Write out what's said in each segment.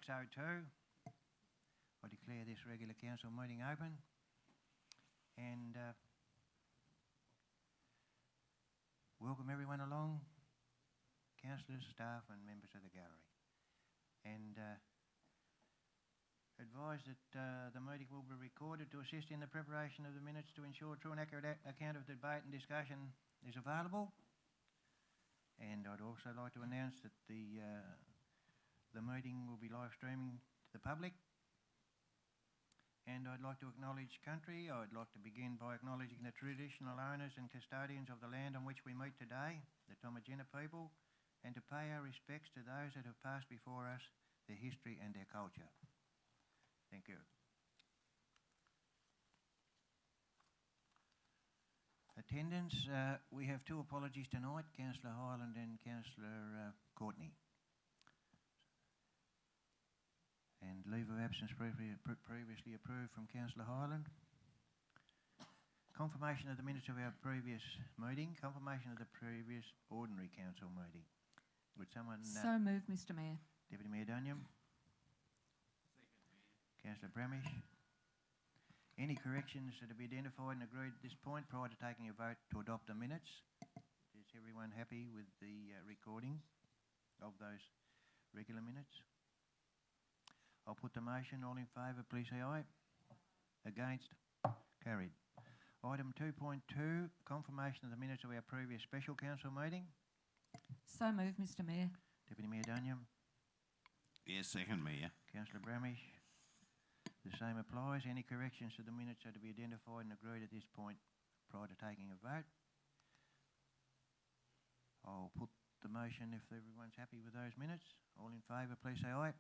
6:02. I declare this regular council meeting open, and welcome everyone along, councillors, staff and members of the gallery. And advise that the meeting will be recorded to assist in the preparation of the minutes to ensure true and accurate account of the debate and discussion is available. And I'd also like to announce that the meeting will be live streaming to the public. And I'd like to acknowledge country. I'd like to begin by acknowledging the traditional owners and custodians of the land on which we meet today, the Tomagina people, and to pay our respects to those that have passed before us, their history and their culture. Thank you. Attendance, we have two apologies tonight, Councillor Hyland and Councillor Courtney. And leave of absence previously approved from Councillor Hyland. Confirmation of the minutes of our previous meeting, confirmation of the previous ordinary council meeting. Would someone... So moved, Mr Mayor. Deputy Mayor Dunyam. Second, Mayor. Councillor Bramish. Any corrections that have been identified and agreed at this point prior to taking a vote to adopt the minutes? Is everyone happy with the recording of those regular minutes? I'll put the motion. All in favour, please say aye. Against? Carried. Item 2.2, confirmation of the minutes of our previous special council meeting. So moved, Mr Mayor. Deputy Mayor Dunyam. Yes, second, Mayor. Councillor Bramish. The same applies. Any corrections to the minutes are to be identified and agreed at this point prior to taking a vote. I'll put the motion if everyone's happy with those minutes. All in favour, please say aye.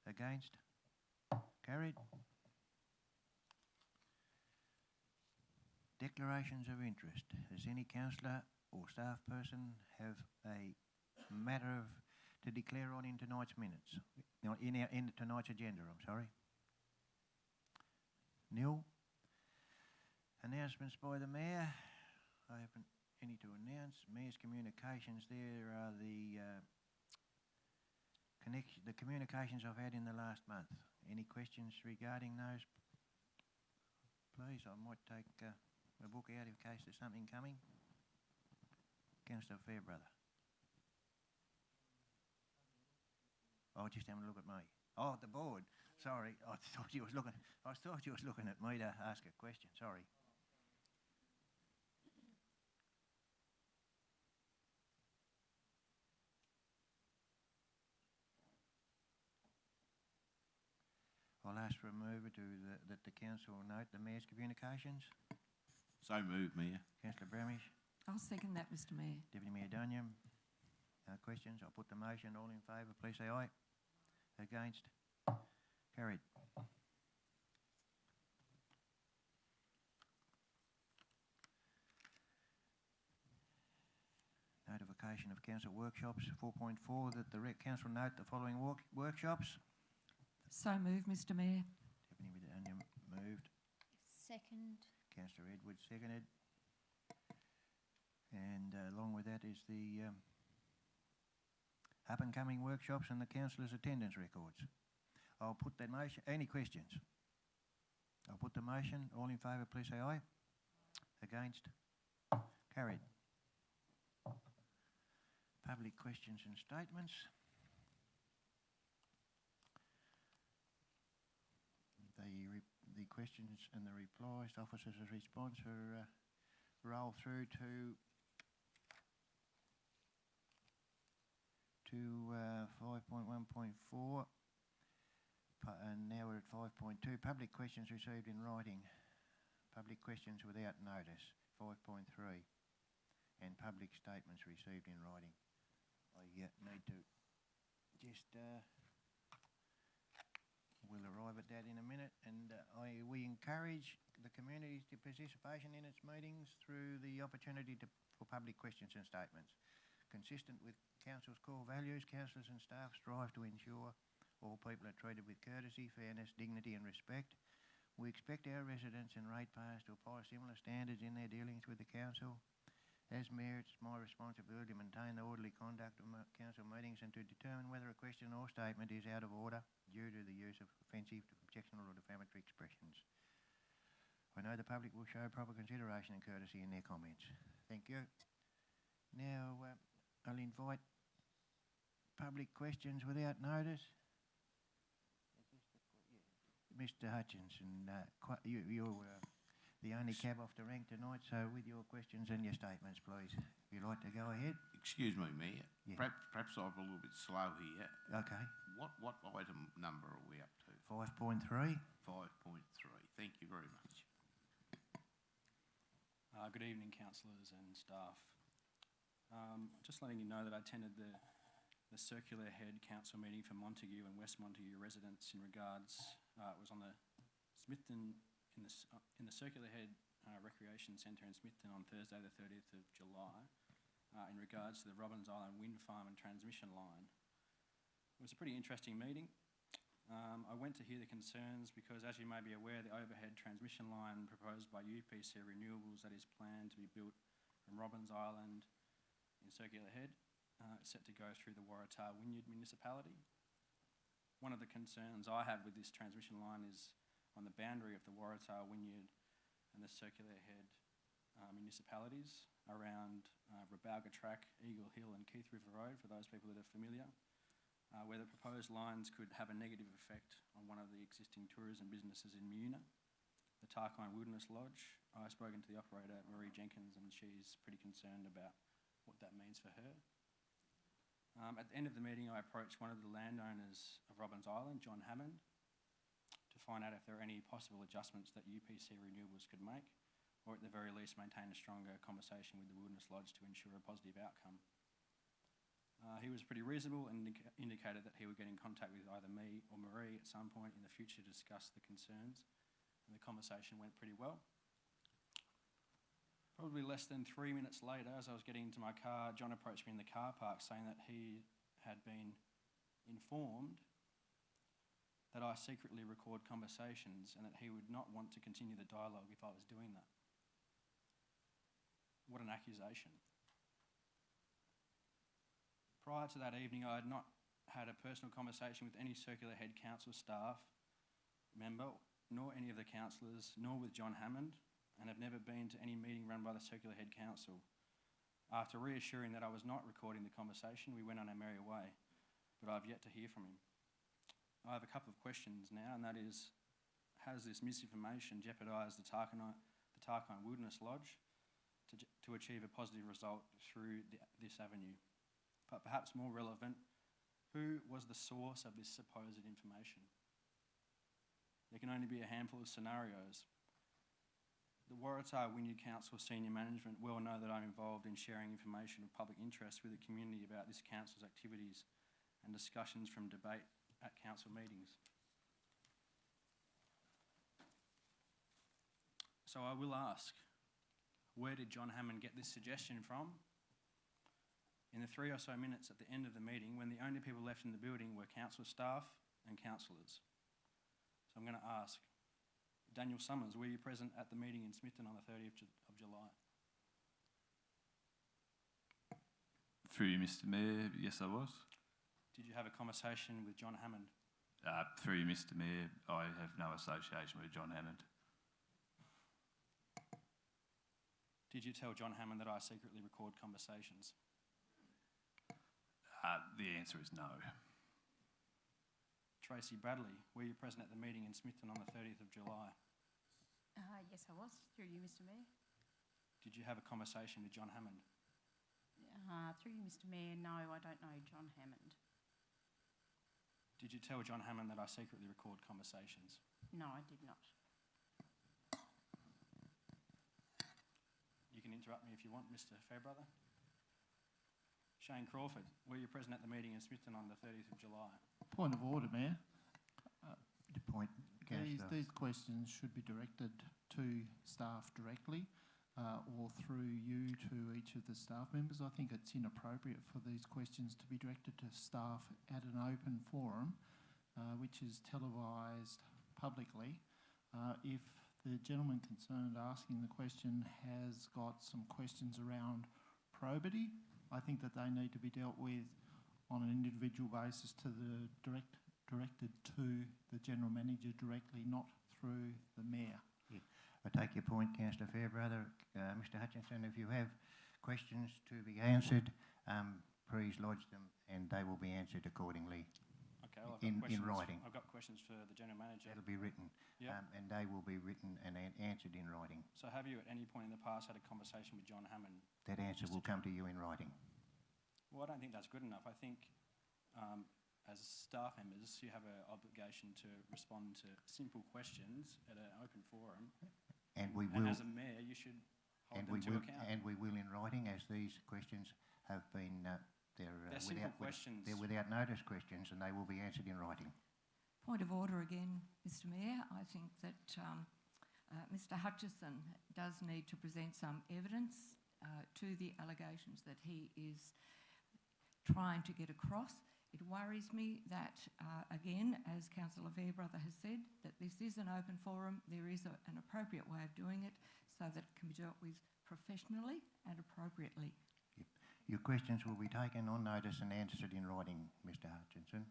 Against? Carried. Declarations of interest. Does any councillor or staff person have a matter to declare on in tonight's minutes? In tonight's agenda, I'm sorry. Nil. Announcements by the Mayor. I haven't any to announce. Mayor's communications. There are the communications I've had in the last month. Any questions regarding those? Please, I might take a book out in case there's something coming. Councillor Fairbrother. Oh, just having a look at me. Oh, the board. Sorry, I thought you was looking at me to ask a question. Sorry. I'll ask for a mover that the council note the Mayor's communications. So moved, Mayor. Councillor Bramish. I'll second that, Mr Mayor. Deputy Mayor Dunyam. No questions. I'll put the motion. All in favour, please say aye. Against? Carried. Notification of council workshops. 4.4 that the council note the following workshops. So moved, Mr Mayor. Deputy Mayor Dunyam moved. Second. Councillor Edwards seconded. And along with that is the up and coming workshops and the councillors' attendance records. I'll put that motion. Any questions? I'll put the motion. All in favour, please say aye. Against? Carried. Public questions and statements. The questions and the replies, officers' response are roll through to 5.1.4, and now we're at 5.2. Public questions received in writing. Public questions without notice, 5.3, and public statements received in writing. I need to just... we'll arrive at that in a minute, and we encourage the community to participation in its meetings through the opportunity for public questions and statements. Consistent with Council's core values, councillors and staff strive to ensure all people are treated with courtesy, fairness, dignity and respect. We expect our residents and ratepayers to apply similar standards in their dealings with the Council, As Mayor, it's my responsibility to maintain the orderly conduct of council meetings and to determine whether a question or statement is out of order due to the use of offensive, objectionable or defamatory expressions. I know the public will show proper consideration and courtesy in their comments. Thank you. Now, I'll invite public questions without notice. Mr Hutchinson, you're the only cab off the rank tonight, so with your questions and your statements, please. If you'd like to go ahead. Excuse me, Mayor. Yeah. Perhaps I'm a little bit slow here. Okay. What item number are we up to? 5.3. 5.3. Thank you very much. Good evening, councillors and staff. Just letting you know that I attended the Circular Head Council meeting for Montague and West Montague residents in regards. It was on the Smithton in the Circular Head Recreation Centre in Smithton on Thursday, the 30th of July, in regards to the Robbins Island wind farm and transmission line. It was a pretty interesting meeting. I went to hear the concerns because, as you may be aware, the overhead transmission line proposed by UPC Renewables that is planned to be built from Robbins Island in Circular Head is set to go through the Waratah-Wynyard municipality. One of the concerns I have with this transmission line is on the boundary of the Waratah-Wynyard and the Circular Head municipalities around Rabauga Track, Eagle Hill and Keith River Road, for those people that are familiar. Where the proposed lines could have a negative effect on one of the existing tourism businesses in Muna, the Tarkine Wilderness Lodge. I've spoken to the operator, Marie Jenkins, and she's pretty concerned about what that means for her. At the end of the meeting, I approached one of the landowners of Robbins Island, John Hammond, to find out if there are any possible adjustments that UPC Renewables could make, or at the very least maintain a stronger conversation with the Wilderness Lodge to ensure a positive outcome. He was pretty reasonable and indicated that he would get in contact with either me or Marie at some point in the future to discuss the concerns, and the conversation went pretty well. Probably less than 3 minutes later, as I was getting into my car, John approached me in the car park saying that he had been informed that I secretly record conversations and that he would not want to continue the dialogue if I was doing that. What an accusation. Prior to that evening, I had not had a personal conversation with any Circular Head Council staff member, nor any of the councillors, nor with John Hammond, and have never been to any meeting run by the Circular Head Council. After reassuring that I was not recording the conversation, we went on our merry way, but I've yet to hear from him. I have a couple of questions now, and that is, has this misinformation jeopardised the Tarkine Wilderness Lodge to achieve a positive result through this avenue? But perhaps more relevant, who was the source of this supposed information? There can only be a handful of scenarios. The Waratah-Wynyard Council senior management well know that I'm involved in sharing information of public interest with the community about this council's activities and discussions from debate at council meetings. So I will ask, where did John Hammond get this suggestion from? In the 3 or so minutes at the end of the meeting, when the only people left in the building were council staff and councillors. So I'm going to ask, Daniel Summers, were you present at the meeting in Smithton on the 30th of July? Through you, Mr Mayor, yes I was. Did you have a conversation with John Hammond? Through you, Mr Mayor, I have no association with John Hammond. Did you tell John Hammond that I secretly record conversations? The answer is no. Tracy Bradley, were you present at the meeting in Smithton on the 30th of July? Yes, I was. Through you, Mr Mayor. Did you have a conversation with John Hammond? Through you, Mr Mayor, no, I don't know John Hammond. Did you tell John Hammond that I secretly record conversations? No, I did not. You can interrupt me if you want, Mr Fairbrother. Shane Crawford, were you present at the meeting in Smithton on the 30th of July? Point of order, Mayor. The point, Councillor. These questions should be directed to staff directly or through you to each of the staff members. I think it's inappropriate for these questions to be directed to staff at an open forum, which is televised publicly. If the gentleman concerned asking the question has got some questions around probity. I think that they need to be dealt with on an individual basis directed to the General Manager directly, not through the Mayor. I take your point, Councillor Fairbrother. Mr Hutchinson, if you have questions to be answered, please lodge them and they will be answered accordingly. Okay, well, in writing. I've got questions for the General Manager. That'll be written, Yep. and they will be written and answered in writing. So have you at any point in the past had a conversation with John Hammond? That answer will come to you in writing. Well, I don't think that's good enough. I think as staff members, you have an obligation to respond to simple questions at an open forum. And we And will, as a mayor, you should hold and them we to will, account. and we will in writing, as these questions have been, They're simple questions. they're without notice questions, and they will be answered in writing. Point of order again, Mr Mayor. I think that Mr Hutchison does need to present some evidence to the allegations that he is trying to get across. It worries me that, again, as Councillor Fairbrother has said, that this is an open forum. There is an appropriate way of doing it so that it can be dealt with professionally and appropriately. Your questions will be taken on notice and answered in writing, Mr Hutchinson,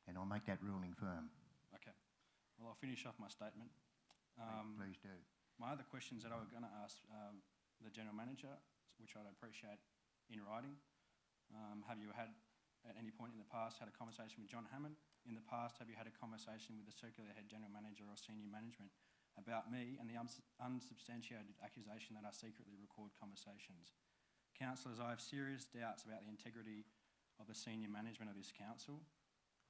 and I'll make that ruling firm. Okay. Well, I'll finish off my statement. Please do. My other questions that I was going to ask the General Manager, which I'd appreciate in writing, have you had at any point in the past had a conversation with John Hammond? In the past, have you had a conversation with the Circular Head General Manager or Senior Management about me and the unsubstantiated accusation that I secretly record conversations? Councillors, I have serious doubts about the integrity of the senior management of this council.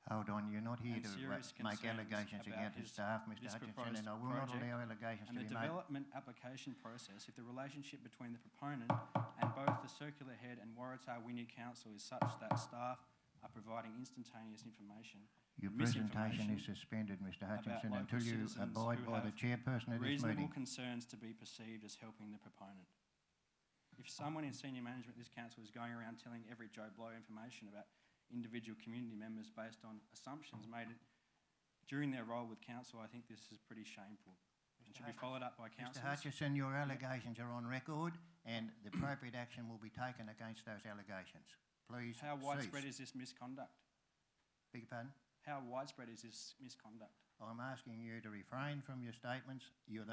Hold on, you're not here And to serious make concerns allegations about against the his- staff, Mr this Hutchinson, proposed and I will not project allow allegations And to the be made. development application process, if the relationship between the proponent and both the Circular Head and Waratah-Wynyard Council is such that staff are providing instantaneous information, Your presentation misinformation is suspended, Mr about Hutchinson, local until you citizens abide who by the have chairperson of this reasonable meeting. concerns to be perceived as helping the proponent. If someone in senior management of this council is going around telling every Joe Blow information about individual community members based on assumptions made during their role with council, I think this is pretty shameful and should be followed up by Mr councillors. Hutchison, your allegations are on record and the appropriate action will be taken against those allegations. Please How widespread cease. is this misconduct? Beg your pardon? How widespread is this misconduct? I'm asking you to refrain from your statements. You're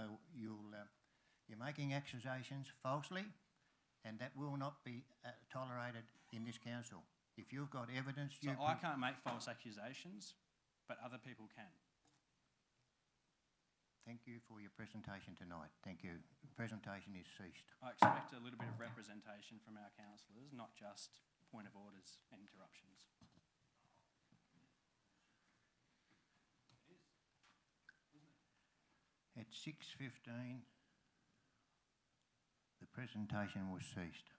making accusations falsely, and that will not be tolerated in this council. If you've got evidence, So I can't make false accusations, but other people can. Thank you for your presentation tonight. Thank you. The presentation is ceased. I expect a little bit of representation from our councillors, not just point of orders and interruptions. At 6:15, the presentation was ceased.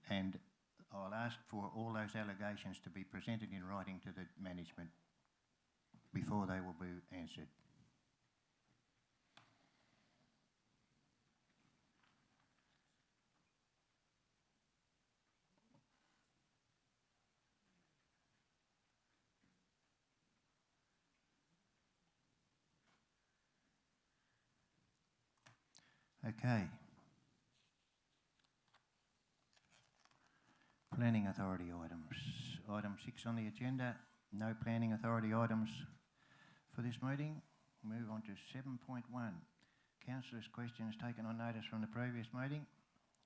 And I'll ask for all those allegations to be presented in writing to the management before they will be answered. Okay. Planning Authority items. Item 6 on the agenda, no Planning Authority items for this meeting. Move on to 7.1. Councillors' questions taken on notice from the previous meeting.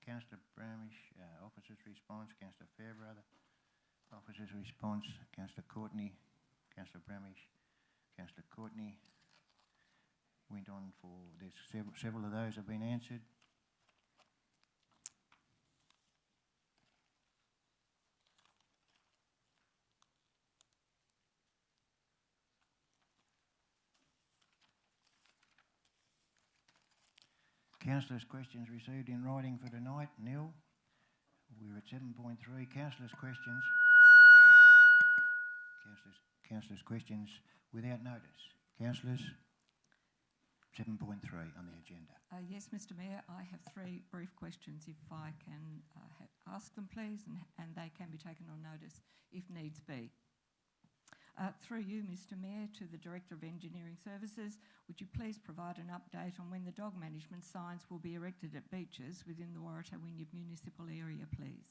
Councillor Bramish, officer's response. Councillor Fairbrother, officer's response. Councillor Courtney, Councillor Bramish, Councillor Courtney. Went on for, there's several of those have been answered. Councillors' questions received in writing for tonight, nil. We're at 7.3. Councillors' questions. Councillors' questions without notice. Councillors, 7.3 on the agenda. Yes, Mr Mayor, I have 3 brief questions, if I can ask them, please, and they can be taken on notice if needs be. Through you, Mr Mayor, to the Director of Engineering Services, would you please provide an update on when the dog management signs will be erected at beaches within the Waratah-Wynyard municipal area, please?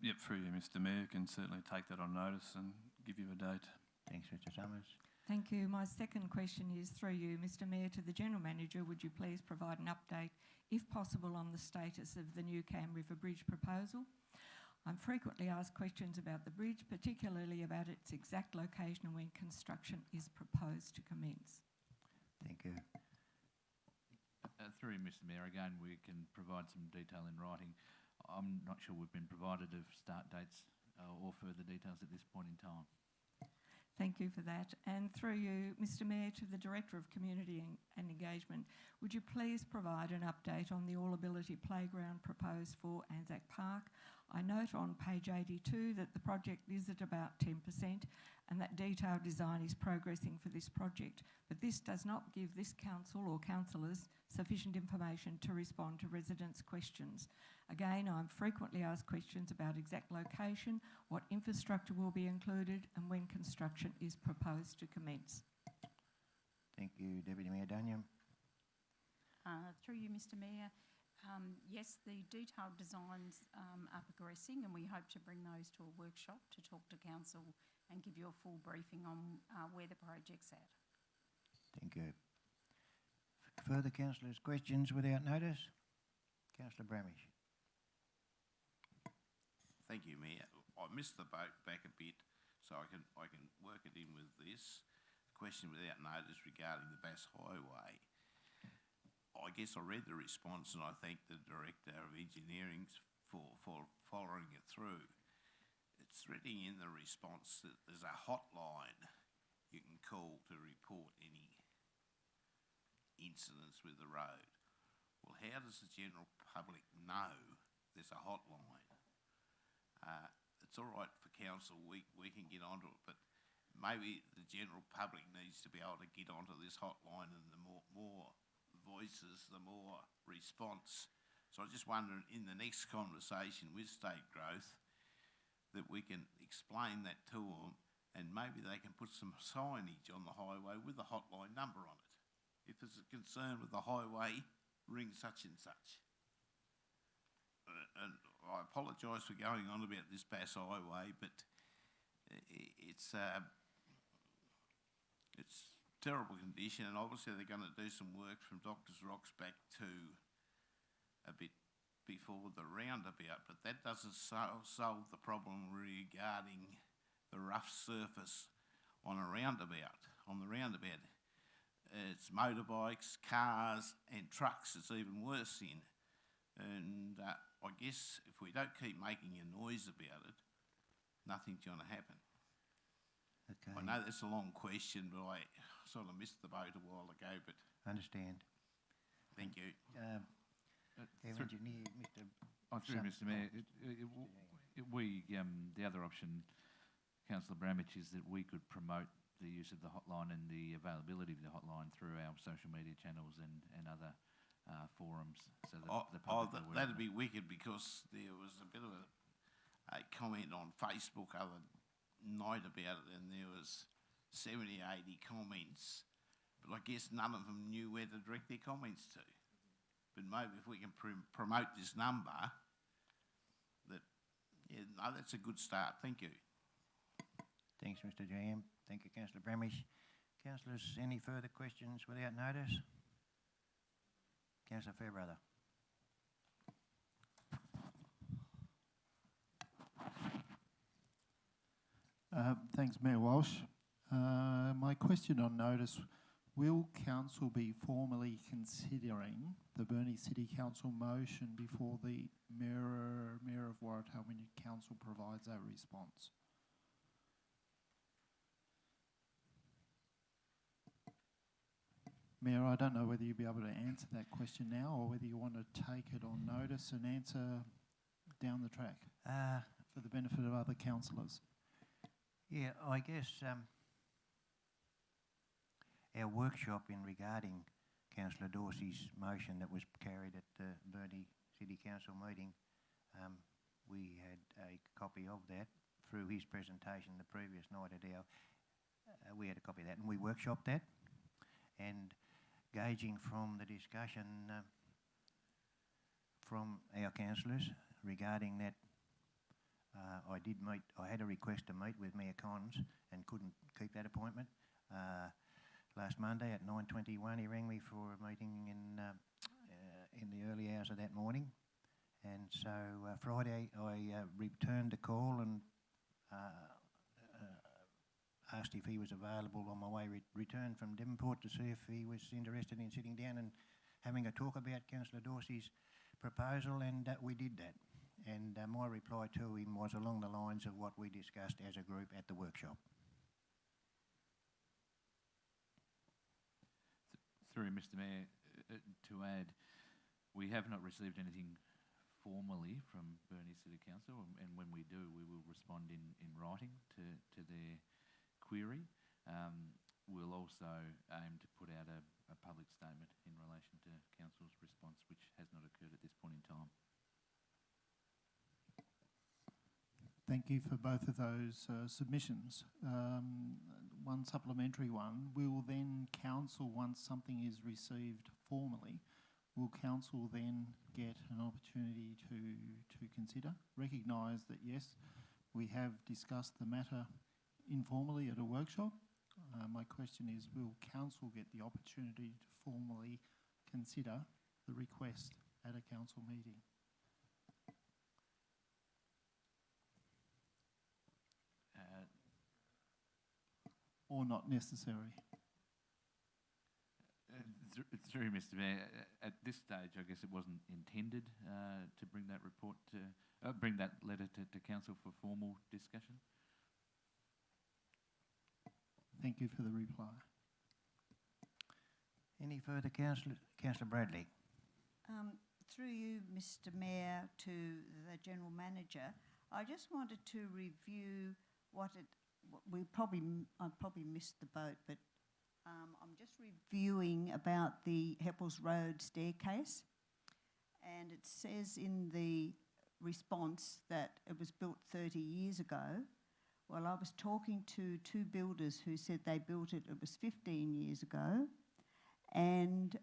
Yep, through you, Mr Mayor, can certainly take that on notice and give you a date. Thanks, Mr Summers. Thank you. My second question is through you, Mr Mayor, to the General Manager. Would you please provide an update, if possible, on the status of the new Cam River Bridge proposal? I'm frequently asked questions about the bridge, particularly about its exact location and when construction is proposed to commence. Thank you. Through you, Mr Mayor, again, we can provide some detail in writing. I'm not sure we've been provided of start dates or further details at this point in time. Thank you for that. And through you, Mr Mayor, to the Director of Community and Engagement, would you please provide an update on the all-ability playground proposed for Anzac Park? I note on page 82 that the project is at about 10% and that detailed design is progressing for this project, but this does not give this council or councillors sufficient information to respond to residents' questions. Again, I'm frequently asked questions about exact location, what infrastructure will be included and when construction is proposed to commence. Thank you, Deputy Mayor Duniam. Through you, Mr Mayor, yes, the detailed designs are progressing and we hope to bring those to a workshop to talk to council and give you a full briefing on where the project's at. Thank you. Further councillors' questions without notice? Councillor Bramish. Thank you, Mayor. I missed the boat back a bit, so I can work it in with this question without notice regarding the Bass Highway. I guess I read the response and I thank the Director of Engineering for following it through. It's written in the response that there's a hotline you can call to report any incidents with the road. Well, how does the general public know there's a hotline? It's all right for council, we can get onto it, but maybe the general public needs to be able to get onto this hotline, and the more voices, the more response. So I just wonder, in the next conversation with State Growth, that we can explain that to them, and maybe they can put some signage on the highway with the hotline number on it. If there's a concern with the highway, ring such and such. And I apologise for going on about this Bass Highway, but it's terrible condition, and obviously they're going to do some work from Doctors Rocks back to a bit before the roundabout, but that doesn't solve the problem regarding the rough surface on a roundabout. On the roundabout, it's motorbikes, cars and trucks it's even worse in. And I guess if we don't keep making a noise about it, nothing's going to happen. Okay. I know that's a long question, but I sort of missed the boat a while ago, but Understand. thank you. Engineer, Mr. Through Summers. Mr Mayor, the other option, Councillor Bramich, is that we could promote the use of the hotline and the availability of the hotline through our social media channels and other forums, so that the public are aware. That'd be wicked, because there was a bit of a comment on Facebook other night about it, and there was 70, 80 comments, but I guess none of them knew where to direct their comments to. But maybe if we can promote this number, that's a good start. Thank you. Thanks, Mr. Jam. Thank you, Councillor Bramish. Councillors, any further questions without notice? Councillor Fairbrother. Thanks, Mayor Walsh. My question on notice, will council be formally considering the Burnie City Council motion before the Mayor of Waratah-Wynyard Council provides a response? Mayor, I don't know whether you'll be able to answer that question now or whether you want to take it on notice and answer down the track for the benefit of other councillors. Yeah, I guess our workshop in regarding Councillor Dorsey's motion that was carried at the Burnie City Council meeting, we had a copy of that through his presentation the previous night at our, we had a copy of that and we workshopped that. And gauging from the discussion from our councillors regarding that, I had a request to meet with Mayor Cons and couldn't keep that appointment. Last Monday at 9:21 he rang me for a meeting in the early hours of that morning. And so Friday I returned the call and asked if he was available on my way return from Devonport to see if he was interested in sitting down and having a talk about Councillor Dorsey's proposal, and we did that. And my reply to him was along the lines of what we discussed as a group at the workshop. Through Mr Mayor, to add, we have not received anything formally from Burnie City Council, and when we do, we will respond in writing to their query. We'll also aim to put out a public statement in relation to Council's response, which has not occurred at this point in time. Thank you for both of those submissions. One supplementary one, will then Council, once something is received formally, will Council then get an opportunity to consider? Recognise that yes, we have discussed the matter informally at a workshop. My question is, will Council get the opportunity to formally consider the request at a Council meeting? Or not necessary? Through Mr Mayor, at this stage I guess it wasn't intended to bring that report to, bring that letter to Council for formal discussion. Thank you for the reply. Any further, Councillor Bradley? Through you, Mr Mayor, to the General Manager, I just wanted to review I probably missed the boat, but I'm just reviewing about the Heppels Road staircase, and it says in the response that it was built 30 years ago. Well, I was talking to two builders who said they built it, it was 15 years ago, and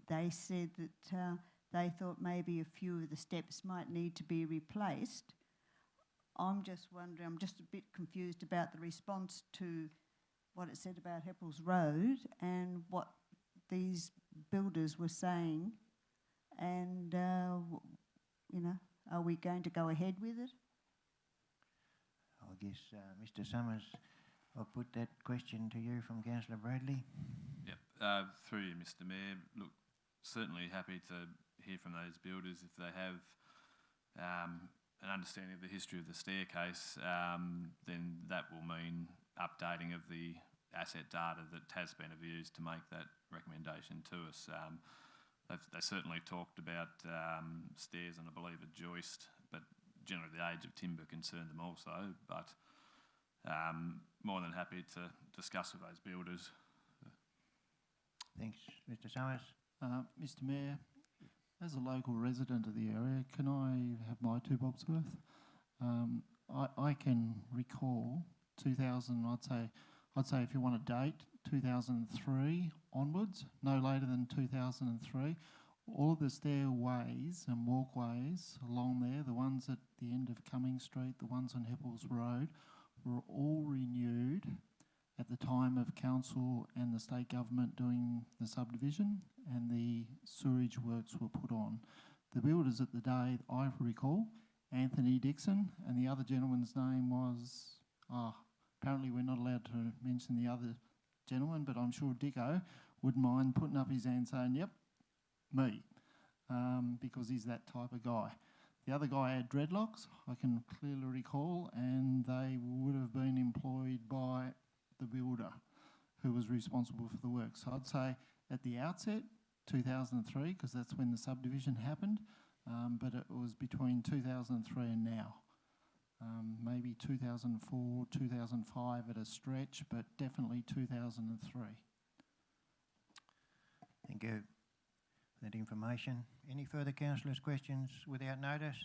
they said that they thought maybe a few of the steps might need to be replaced. I'm just wondering, I'm just a bit confused about the response to what it said about Heppels Road and what these builders were saying, and, you know, are we going to go ahead with it? I guess, Mr Summers, I'll put that question to you from Councillor Bradley. Yep, through you, Mr Mayor. Look, certainly happy to hear from those builders if they have an understanding of the history of the staircase, then that will mean updating of the asset data that has been used to make that recommendation to us. They certainly talked about stairs and I believe a joist, but generally the age of timber concerned them also, but more than happy to discuss with those builders. Thanks, Mr Summers. Mr Mayor, as a local resident of the area, can I have my 2 bobs worth? I can recall 2000, I'd say if you want a date, 2003 onwards, no later than 2003, all of the stairways and walkways along there, the ones at the end of Cumming Street, the ones on Heppels Road, were all renewed at the time of council and the state government doing the subdivision, and the sewerage works were put on. The builders at the day, I recall, Anthony Dixon, and the other gentleman's name was, apparently we're not allowed to mention the other gentleman, but I'm sure Dicko wouldn't mind putting up his hand saying, yep, me, because he's that type of guy. The other guy had dreadlocks, I can clearly recall, and they would have been employed by the builder who was responsible for the work. So I'd say at the outset, 2003, because that's when the subdivision happened, but it was between 2003 and now. Maybe 2004, 2005 at a stretch, but definitely 2003. Thank you for that information. Any further councillors' questions without notice?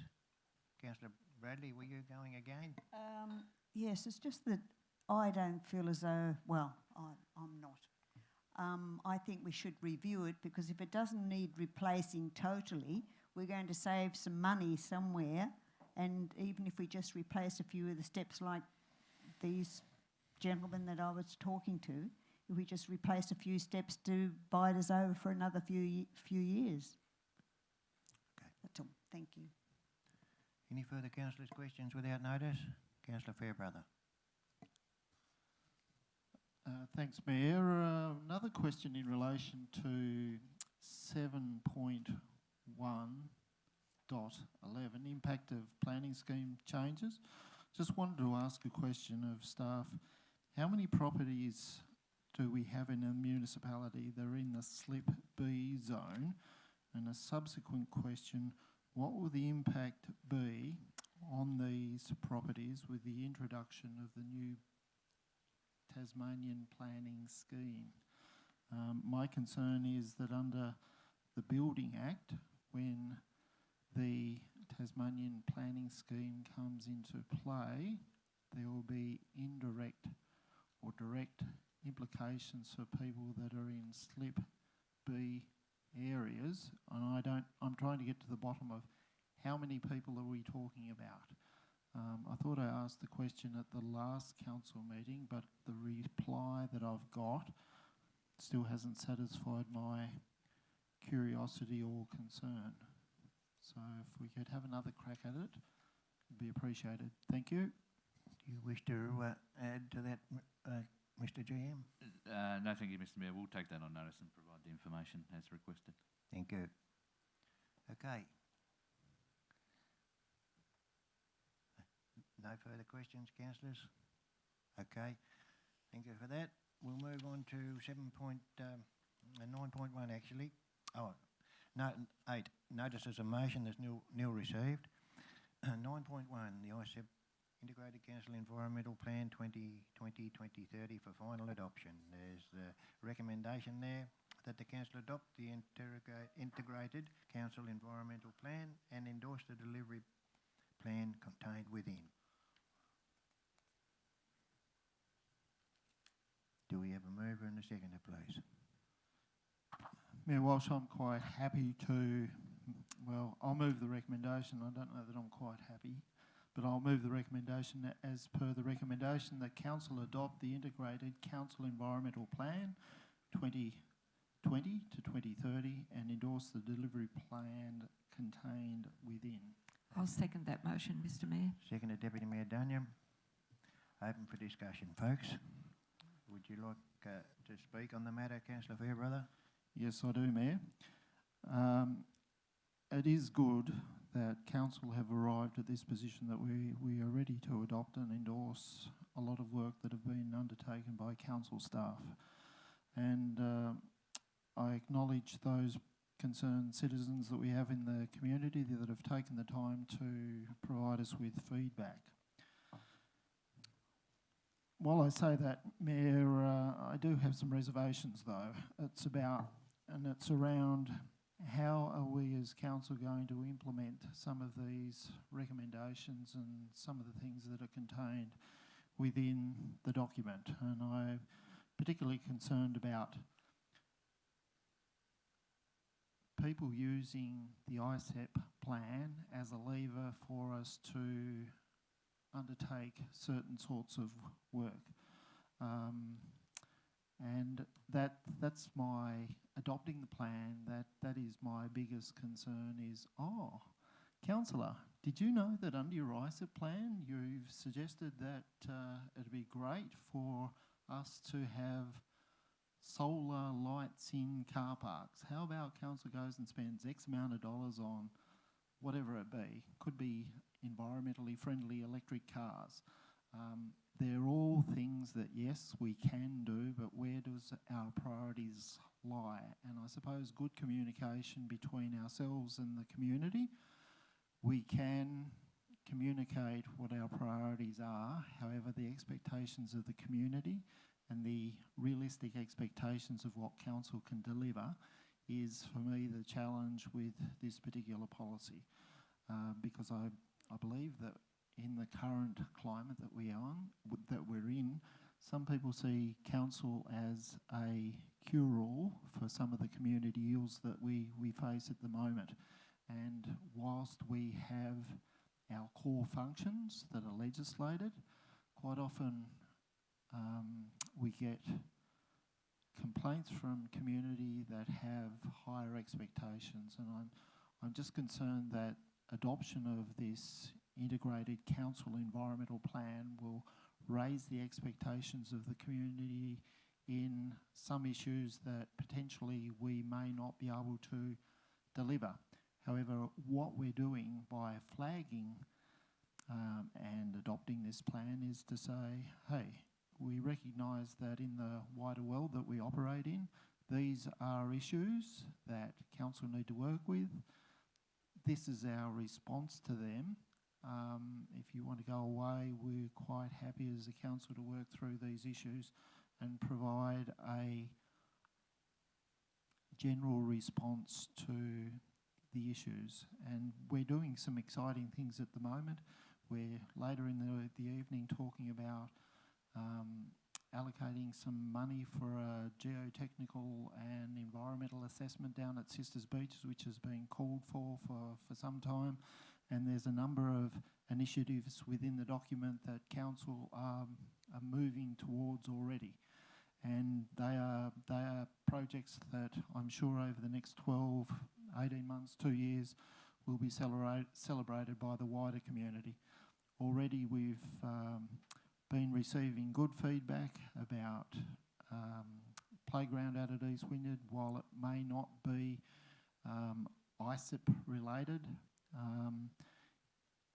Councillor Bradley, were you going again? Yes, it's just that I don't feel as though, well, I'm not. I think we should review it, because if it doesn't need replacing totally, we're going to save some money somewhere, and even if we just replace a few of the steps like these gentlemen that I was talking to, if we just replace a few steps to bide us over for another few years. Okay. That's all. Thank you. Any further councillors' questions without notice? Councillor Fairbrother. Thanks, Mayor. Another question in relation to 7.1.11, impact of planning scheme changes. Just wanted to ask a question of staff. How many properties do we have in a municipality that are in the SLIP B zone? And a subsequent question, what will the impact be on these properties with the introduction of the new Tasmanian planning scheme? My concern is that under the Building Act, when the Tasmanian planning scheme comes into play, there will be indirect or direct implications for people that are in SLIP B areas, and I'm trying to get to the bottom of how many people are we talking about. I thought I asked the question at the last council meeting, but the reply that I've got still hasn't satisfied my curiosity or concern. So if we could have another crack at it, it'd be appreciated. Thank you. Do you wish to add to that, Mr. GM? No, thank you, Mr. Mayor. We'll take that on notice and provide the information as requested. Thank you. Okay. No further questions, councillors? Okay. Thank you for that. We'll move on to 9.1 actually. Oh, no, 8. Notices of motion that's nil received. 9.1, the ICEP Integrated Council Environmental Plan 2020-2030 for final adoption. There's the recommendation there that the council adopt the Integrated Council Environmental Plan and endorse the delivery plan contained within. Do we have a mover and a seconder, please? Mayor Walsh, I'm quite happy to, well, I'll move the recommendation. I don't know that I'm quite happy, but I'll move the recommendation that as per the recommendation that council adopt the Integrated Council Environmental Plan 2020 to 2030 and endorse the delivery plan contained within. I'll second that motion, Mr. Mayor. Seconded, Deputy Mayor Dunyam. Open for discussion, folks. Would you like to speak on the matter, Councillor Fairbrother? Yes, I do, Mayor. It is good that council have arrived at this position that we are ready to adopt and endorse a lot of work that have been undertaken by council staff. And I acknowledge those concerned citizens that we have in the community that have taken the time to provide us with feedback. While I say that, Mayor, I do have some reservations though. It's around how are we as council going to implement some of these recommendations and some of the things that are contained within the document. And I'm particularly concerned about people using the ICEP plan as a lever for us to undertake certain sorts of work. And that's my adopting the plan, that is my biggest concern is, councillor, did you know that under your ICEP plan you've suggested that it'd be great for us to have solar lights in car parks? How about council goes and spends X amount of dollars on whatever it be? Could be environmentally friendly electric cars. They're all things that, yes, we can do, but where does our priorities lie? And I suppose good communication between ourselves and the community. We can communicate what our priorities are, however, the expectations of the community and the realistic expectations of what council can deliver is, for me, the challenge with this particular policy. Because I believe that in the current climate that we're in, some people see council as a cure-all for some of the community ills that we face at the moment. And whilst we have our core functions that are legislated, quite often we get complaints from community that have higher expectations, and I'm just concerned that adoption of this integrated council environmental plan will raise the expectations of the community in some issues that potentially we may not be able to deliver. However, what we're doing by flagging and adopting this plan is to say, hey, we recognise that in the wider world that we operate in, these are issues that council need to work with. This is our response to them. If you want to go away, we're quite happy as a council to work through these issues and provide a general response to the issues. And we're doing some exciting things at the moment. We're later in the evening talking about allocating some money for a geotechnical and environmental assessment down at Sisters Beaches, which has been called for some time. And there's a number of initiatives within the document that council are moving towards already. And they are projects that I'm sure over the next 12, 18 months, 2 years, will be celebrated by the wider community. Already we've been receiving good feedback about playground out at East Wynyard. While it may not be ISIP related,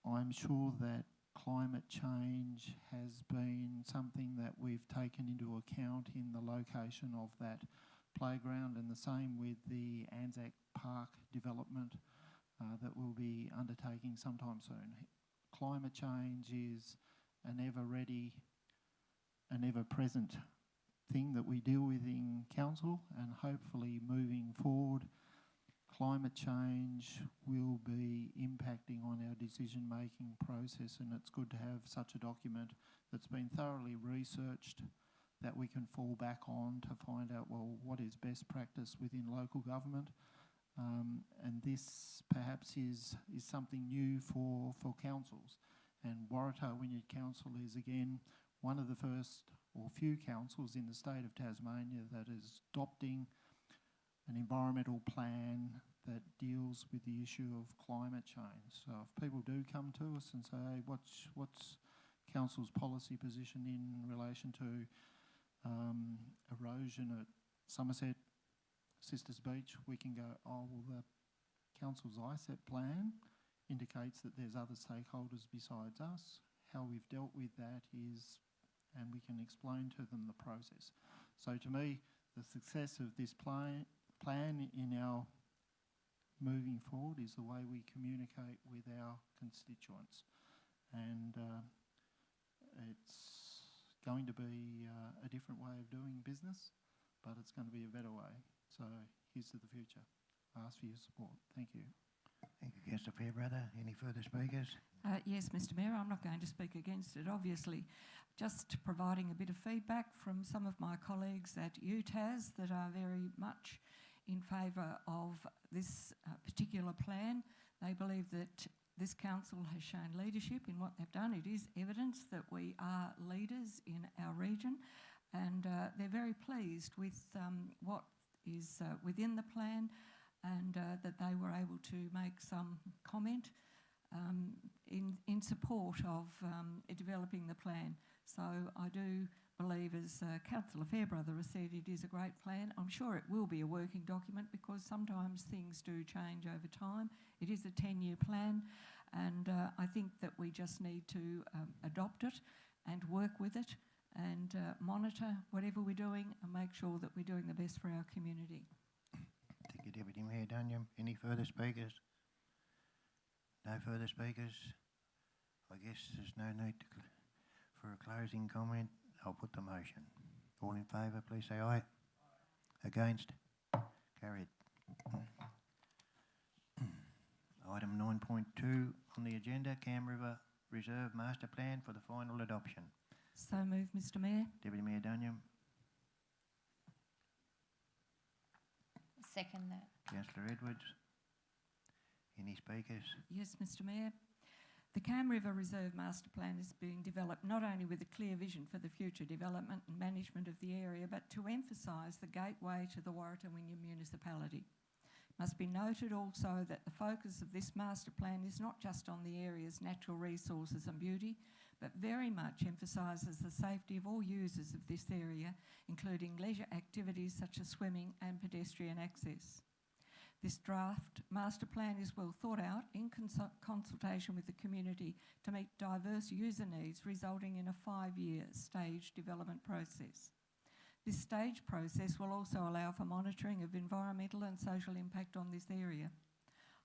I'm sure that climate change has been something that we've taken into account in the location of that playground, and the same with the Anzac Park development that we'll be undertaking sometime soon. Climate change is an ever-ready, an ever-present thing that we deal with in council, and hopefully moving forward, climate change will be impacting on our decision-making process, and it's good to have such a document that's been thoroughly researched that we can fall back on to find out, well, what is best practice within local government. And this perhaps is something new for councils. And Waratah-Wynyard Council is again one of the first or few councils in the state of Tasmania that is adopting an environmental plan that deals with the issue of climate change. So if people do come to us and say, hey, what's council's policy position in relation to erosion at Somerset, Sisters Beach, we can go, oh, well, the council's ISEP plan indicates that there's other stakeholders besides us. How we've dealt with that is, and we can explain to them the process. So to me, the success of this plan in our moving forward is the way we communicate with our constituents. And it's going to be a different way of doing business, but it's going to be a better way. So here's to the future. I ask for your support. Thank you. Thank you, Councillor Fairbrother. Any further speakers? Yes, Mr Mayor, I'm not going to speak against it, obviously. Just providing a bit of feedback from some of my colleagues at UTAS that are very much in favour of this particular plan. They believe that this council has shown leadership in what they've done. It is evidence that we are leaders in our region, and they're very pleased with what is within the plan, and that they were able to make some comment in support of developing the plan. So I do believe, as Councillor Fairbrother has said, it is a great plan. I'm sure it will be a working document because sometimes things do change over time. It is a 10-year plan, and I think that we just need to adopt it and work with it and monitor whatever we're doing and make sure that we're doing the best for our community. Thank you, Deputy Mayor Dunyam. Any further speakers? No further speakers? I guess there's no need for a closing comment. I'll put the motion. All in favour, please say aye. Against? Carried. Item 9.2 on the agenda, Cam River Reserve Master Plan for the final adoption. So moved, Mr Mayor. Deputy Mayor Dunyam, Second that. Councillor Edwards. Any speakers? Yes, Mr Mayor. The Cam River Reserve Master Plan is being developed not only with a clear vision for the future development and management of the area, but to emphasise the gateway to the Waratah-Wynyard municipality. It must be noted also that the focus of this master plan is not just on the area's natural resources and beauty, but very much emphasises the safety of all users of this area, including leisure activities such as swimming and pedestrian access. This draft master plan is well thought out in consultation with the community to meet diverse user needs, resulting in a 5-year staged development process. This stage process will also allow for monitoring of environmental and social impact on this area.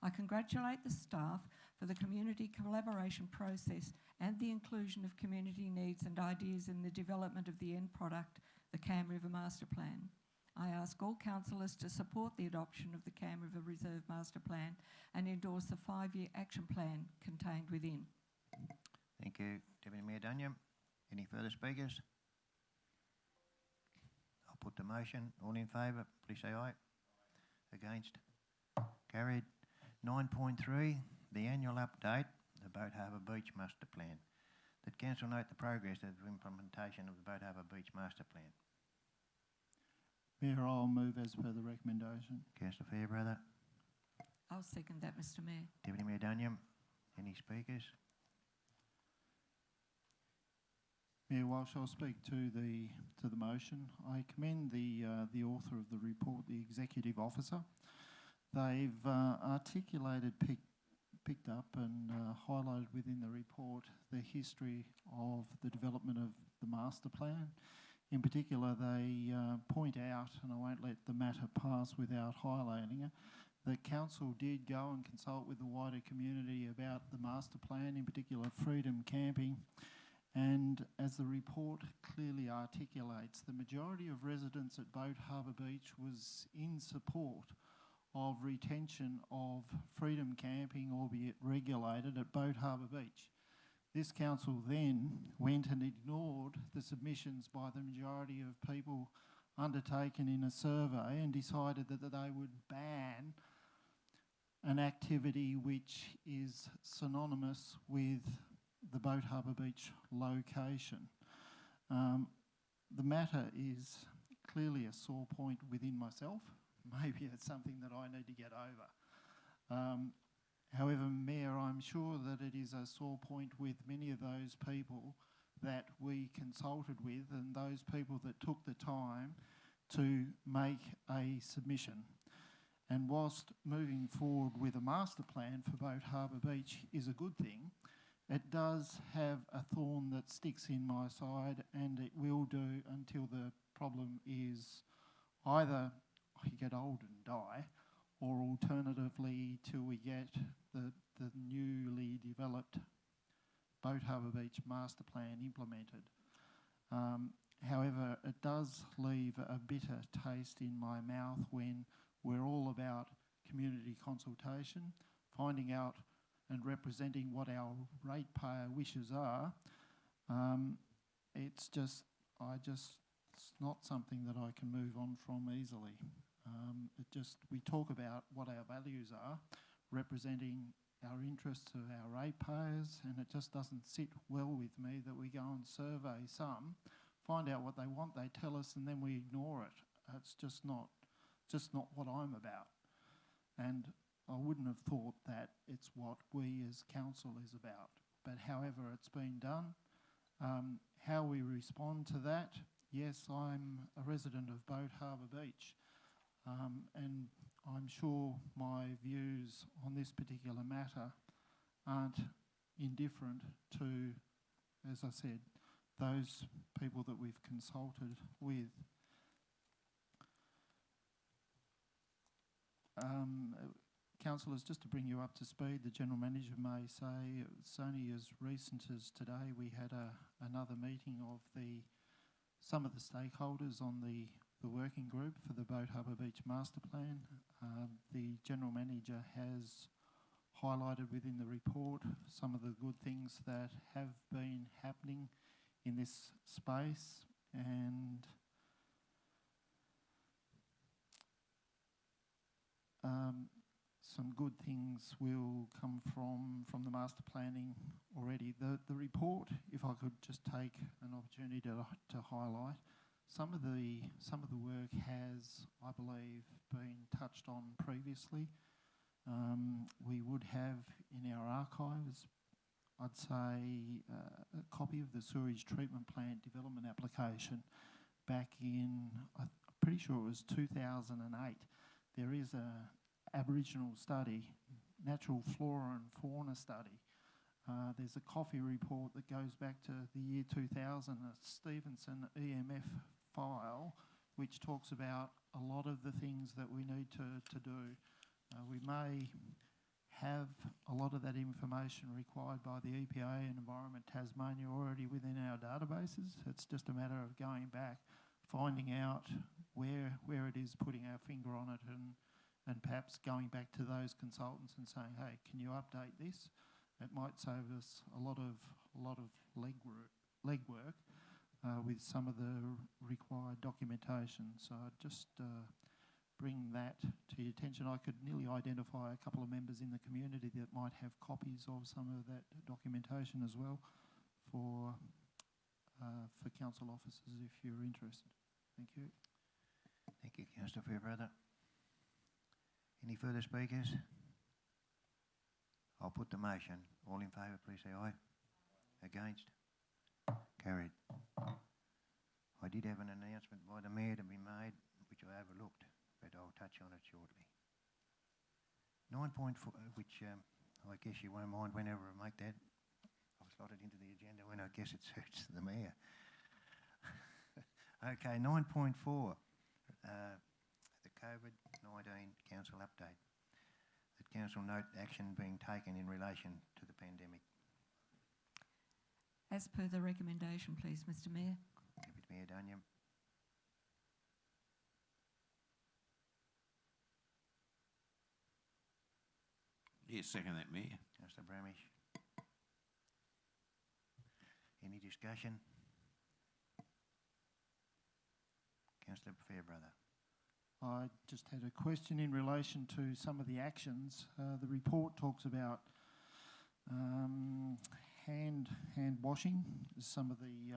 I congratulate the staff for the community collaboration process and the inclusion of community needs and ideas in the development of the end product, the Cam River Master Plan. I ask all councillors to support the adoption of the Cam River Reserve Master Plan and endorse the 5-year action plan contained within. Thank you, Deputy Mayor Dunyam. Any further speakers? I'll put the motion. All in favour, please say aye. Against? Carried. 9.3, the annual update, the Boat Harbour Beach Master Plan. That council note the progress of implementation of the Boat Harbour Beach Master Plan. Mayor, I'll move as per the recommendation. Councillor Fairbrother. I'll second that, Mr Mayor. Deputy Mayor Dunyam. Any speakers? Mayor Walsh, I'll speak to the motion. I commend the author of the report, the executive officer. They've articulated, picked up and highlighted within the report the history of the development of the master plan. In particular, they point out, and I won't let the matter pass without highlighting it, that council did go and consult with the wider community about the master plan, in particular freedom camping. And as the report clearly articulates, the majority of residents at Boat Harbour Beach was in support of retention of freedom camping, albeit regulated, at Boat Harbour Beach. This council then went and ignored the submissions by the majority of people undertaken in a survey and decided that they would ban an activity which is synonymous with the Boat Harbour Beach location. The matter is clearly a sore point within myself. Maybe it's something that I need to get over. However, Mayor, I'm sure that it is a sore point with many of those people that we consulted with and those people that took the time to make a submission. And whilst moving forward with a master plan for Boat Harbour Beach is a good thing, it does have a thorn that sticks in my side, and it will do until the problem is either you get old and die, or alternatively till we get the newly developed Boat Harbour Beach master plan implemented. However, it does leave a bitter taste in my mouth when we're all about community consultation, finding out and representing what our ratepayer wishes are. It's not something that I can move on from easily. We talk about what our values are, representing our interests of our ratepayers, and it just doesn't sit well with me that we go and survey some, find out what they want, they tell us, and then we ignore it. It's just not what I'm about. And I wouldn't have thought that it's what we as council is about. But however it's been done, how we respond to that, yes, I'm a resident of Boat Harbour Beach, and I'm sure my views on this particular matter aren't indifferent to, as I said, those people that we've consulted with. Councillors, just to bring you up to speed, the General Manager may say it's only as recent as today we had another meeting of some of the stakeholders on the working group for the Boat Harbour Beach Master Plan. The General Manager has highlighted within the report some of the good things that have been happening in this space, and some good things will come from the master planning already. The report, if I could just take an opportunity to highlight, some of the work has, I believe, been touched on previously. We would have in our archives, I'd say, a copy of the sewage treatment plant development application back in, I'm pretty sure it was 2008. There is a Aboriginal study, natural flora and fauna study. There's a coffee report that goes back to the year 2000, a Stevenson EMF file, which talks about a lot of the things that we need to do. We may have a lot of that information required by the EPA and Environment Tasmania already within our databases. It's just a matter of going back, finding out where it is, putting our finger on it, and perhaps going back to those consultants and saying, hey, can you update this? It might save us a lot of legwork with some of the required documentation. So I'd just bring that to your attention. I could nearly identify a couple of members in the community that might have copies of some of that documentation as well for council officers if you're interested. Thank you. Thank you, Councillor Fairbrother. Any further speakers? I'll put the motion. All in favour, please say aye. Against? Carried. I did have an announcement by the Mayor to be made, which I overlooked, but I'll touch on it shortly. 9.4, which I guess you won't mind whenever I make that. I'll slot it into the agenda when I guess it suits the Mayor. Okay, 9.4. The COVID-19 Council update. That Council note action being taken in relation to the pandemic. As per the recommendation, please, Mr Mayor. Deputy Mayor Dunyam. Yes, second that, Mayor. Councillor Bramish. Any discussion? Councillor Fairbrother. I just had a question in relation to some of the actions. The report talks about hand washing, some of the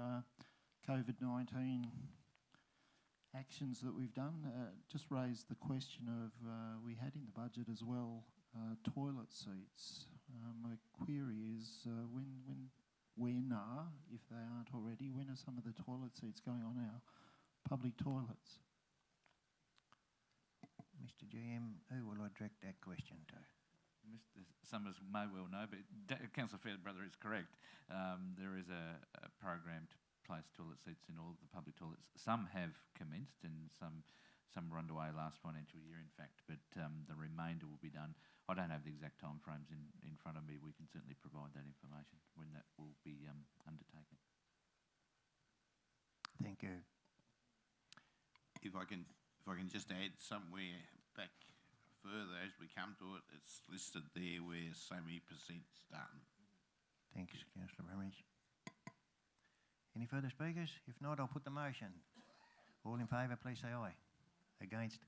COVID-19 actions that we've done. Just raised the question of, we had in the budget as well, toilet seats. My query is, when are, if they aren't already, when are some of the toilet seats going on our public toilets? Mr GM, who will I direct that question to? Mr Summers may well know, but Councillor Fairbrother is correct. There is a program to place toilet seats in all of the public toilets. Some have commenced and some were underway last financial year, in fact, but the remainder will be done. I don't have the exact timeframes in front of me. We can certainly provide that information when that will be undertaken. Thank you. If I can just add somewhere back further as we come to it, it's listed there where so many percent's done. Thanks, Councillor Bramish. Any further speakers? If not, I'll put the motion. All in favour, please say aye. Against?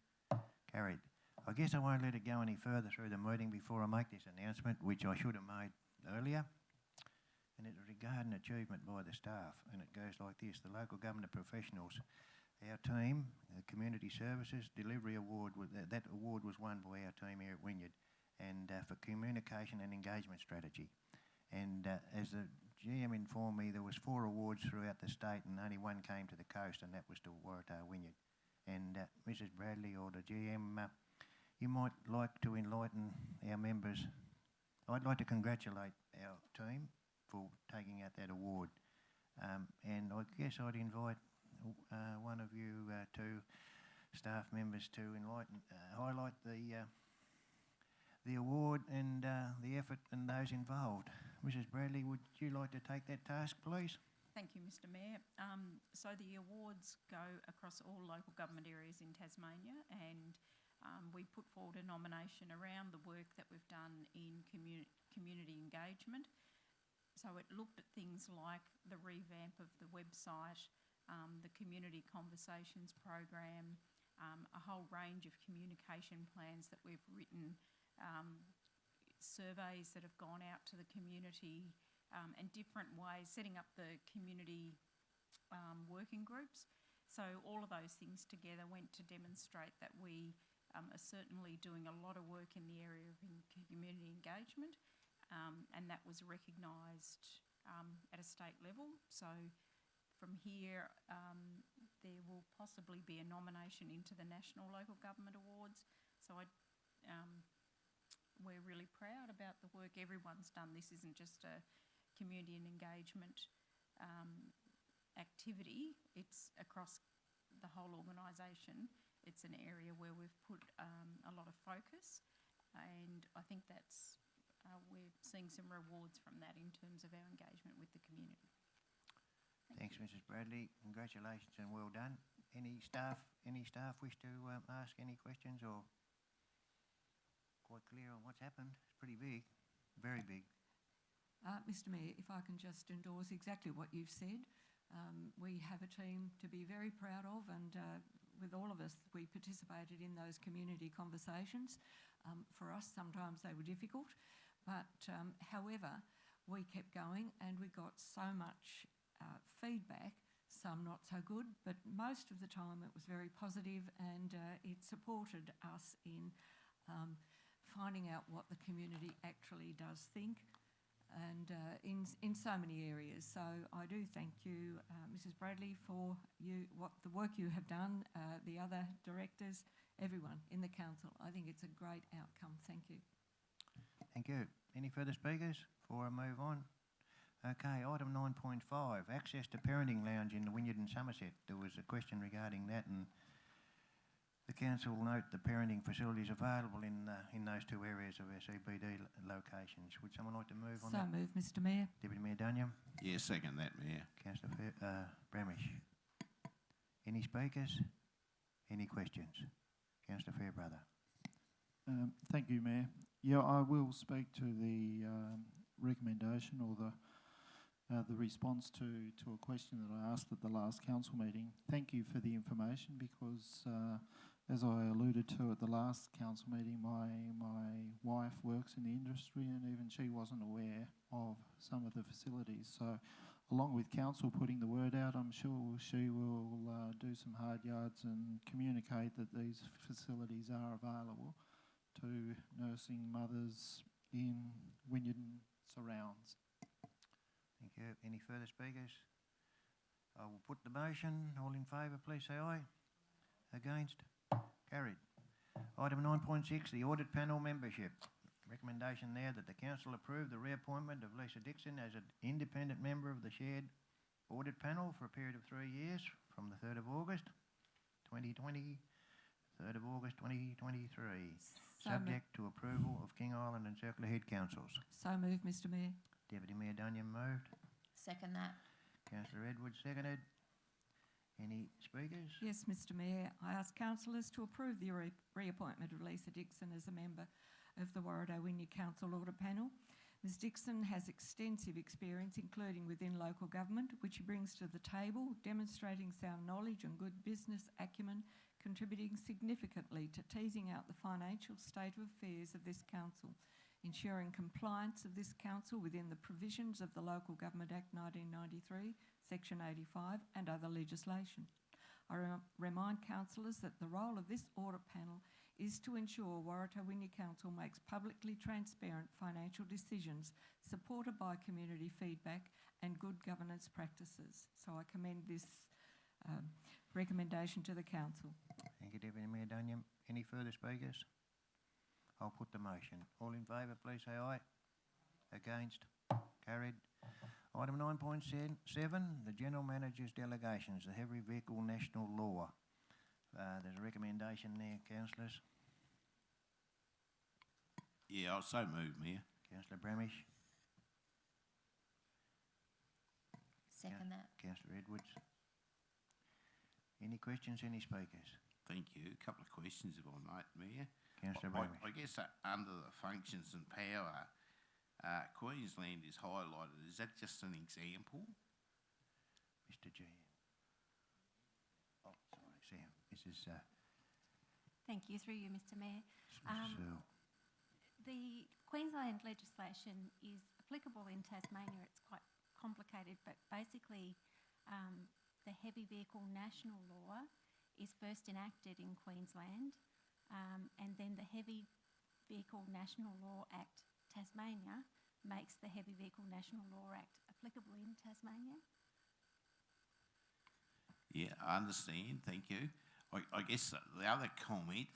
Carried. I guess I won't let it go any further through the meeting before I make this announcement, which I should have made earlier. And it's regarding achievement by the staff, and it goes like this. The local government professionals, our team, the Community Services Delivery Award, that award was won by our team here at Wynyard, and for communication and engagement strategy. And as the GM informed me, there was 4 awards throughout the state and only one came to the coast, and that was to Waratah-Wynyard. And Mrs Bradley or the GM, you might like to enlighten our members. I'd like to congratulate our team for taking out that award. And I guess I'd invite one of you two staff members to highlight the award and the effort and those involved. Mrs Bradley, would you like to take that task, please? Thank you, Mr Mayor. So the awards go across all local government areas in Tasmania, and we put forward a nomination around the work that we've done in community engagement. So it looked at things like the revamp of the website, the community conversations program, a whole range of communication plans that we've written, surveys that have gone out to the community, and different ways, setting up the community working groups. So all of those things together went to demonstrate that we are certainly doing a lot of work in the area of community engagement, and that was recognised at a state level. So from here, there will possibly be a nomination into the National Local Government Awards. So we're really proud about the work everyone's done. This isn't just a community and engagement activity, it's across the whole organisation. It's an area where we've put a lot of focus, and I think that's we're seeing some rewards from that in terms of our engagement with the community. Thanks, Mrs. Bradley. Congratulations and well done. Any staff wish to ask any questions, or quite clear on what's happened? It's pretty big, very big. Mr. Mayor, if I can just endorse exactly what you've said. We have a team to be very proud of, and with all of us, we participated in those community conversations. For us, sometimes they were difficult, but however, we kept going and we got so much feedback, some not so good, but most of the time it was very positive, and it supported us in finding out what the community actually does think, and in so many areas. So I do thank you, Mrs. Bradley, for the work you have done, the other directors, everyone in the council. I think it's a great outcome. Thank you. Thank you. Any further speakers before I move on? Okay, item 9.5, access to parenting lounge in the Wynyard and Somerset. There was a question regarding that, and the council note the parenting facilities available in those two areas of our CBD locations. Would someone like to move on that? So move, Mr. Mayor. Deputy Mayor Dunyam. Yeah, second that, Mayor. Councillor Bramish. Any speakers? Any questions? Councillor Fairbrother. Thank you, Mayor. Yeah, I will speak to the recommendation or the response to a question that I asked at the last council meeting. Thank you for the information, because as I alluded to at the last council meeting, my wife works in the industry, and even she wasn't aware of some of the facilities. So along with council putting the word out, I'm sure she will do some hard yards and communicate that these facilities are available to nursing mothers in Wynyard and surrounds. Thank you. Any further speakers? I will put the motion. All in favour, please say aye. Against? Carried. Item 9.6, the audit panel membership. Recommendation there that the council approve the reappointment of Lisa Dixon as an independent member of the shared audit panel for a period of 3 years from the 3rd of August 2020, 3rd of August 2023, subject to approval of King Island and Circular Head councils. So move, Mr. Mayor. Deputy Mayor Dunyam moved. Second that. Councillor Edwards seconded. Any speakers? Yes, Mr. Mayor. I ask councillors to approve the reappointment of Lisa Dixon as a member of the Waratah-Wynyard Council Audit Panel. Ms Dixon has extensive experience, including within local government, which she brings to the table, demonstrating sound knowledge and good business acumen, contributing significantly to teasing out the financial state of affairs of this council, ensuring compliance of this council within the provisions of the Local Government Act 1993, Section 85 and other legislation. I remind councillors that the role of this audit panel is to ensure Waratah-Wynyard Council makes publicly transparent financial decisions supported by community feedback and good governance practices. So I commend this recommendation to the council. Thank you, Deputy Mayor Dunyam. Any further speakers? I'll put the motion. All in favour, please say aye. Against? Carried. Item 9.7, the General Manager's delegations, the Heavy Vehicle National Law. There's a recommendation there, councillors. Yeah, I'll so move, Mayor. Councillor Bramish. Second that. Councillor Edwards. Any questions, any speakers? Thank you. A couple of questions, if I might, Mayor. Councillor I Bramish. guess under the functions and power, Queensland is highlighted. Is that just an example? Mr. GM. Oh, sorry, Sam. This is Thank you, through you, Mr. Mayor. Searle. The Queensland legislation is applicable in Tasmania. It's quite complicated, but basically the Heavy Vehicle National Law is first enacted in Queensland, and then the Heavy Vehicle National Law Act Tasmania makes the Heavy Vehicle National Law Act applicable in Tasmania. Yeah, I understand. Thank you. I guess the other comment,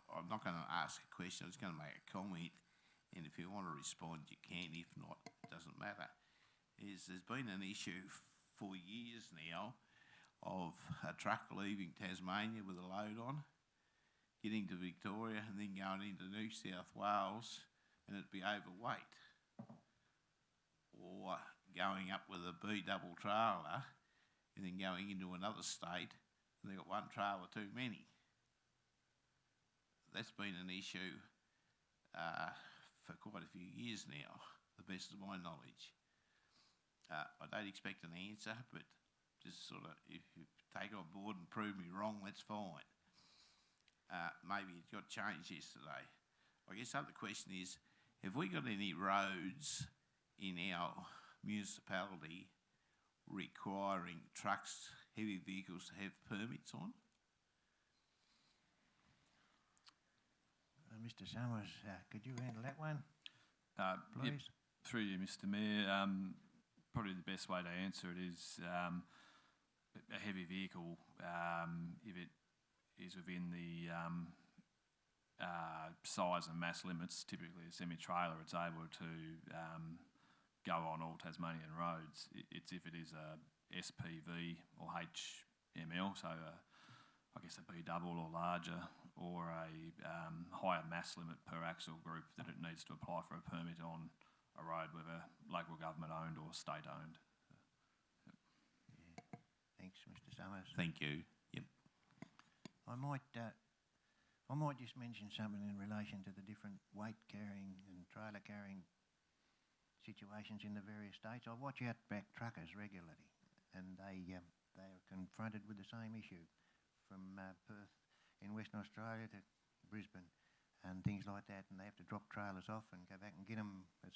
I'm not going to ask a question, I'm just going to make a comment, and if you want to respond, you can. If not, it doesn't matter. There's been an issue for years now of a truck leaving Tasmania with a load on, getting to Victoria and then going into New South Wales, and it'd be overweight. Or going up with a B-double trailer and then going into another state and they've got one trailer too many. That's been an issue for quite a few years now, the best of my knowledge. I don't expect an answer, but just sort of, if you take it on board and prove me wrong, that's fine. Maybe it got changed yesterday. I guess the other question is, have we got any roads in our municipality requiring trucks, heavy vehicles to have permits on? Mr. Summers, could you handle that one, Yep, please? through you, Mr. Mayor. Probably the best way to answer it is a heavy vehicle, if it is within the size and mass limits, typically a semi-trailer, it's able to go on all Tasmanian roads. It's if it is a SPV or HML, so I guess a B-double or larger, or a higher mass limit per axle group, that it needs to apply for a permit on a road, whether local government owned or state owned. Yeah. Thanks, Mr. Summers. Thank you. Yep. I might just mention something in relation to the different weight carrying and trailer carrying situations in the various states. I watch outback truckers regularly, and they are confronted with the same issue from Perth in Western Australia to Brisbane and things like that, and they have to drop trailers off and go back and get them back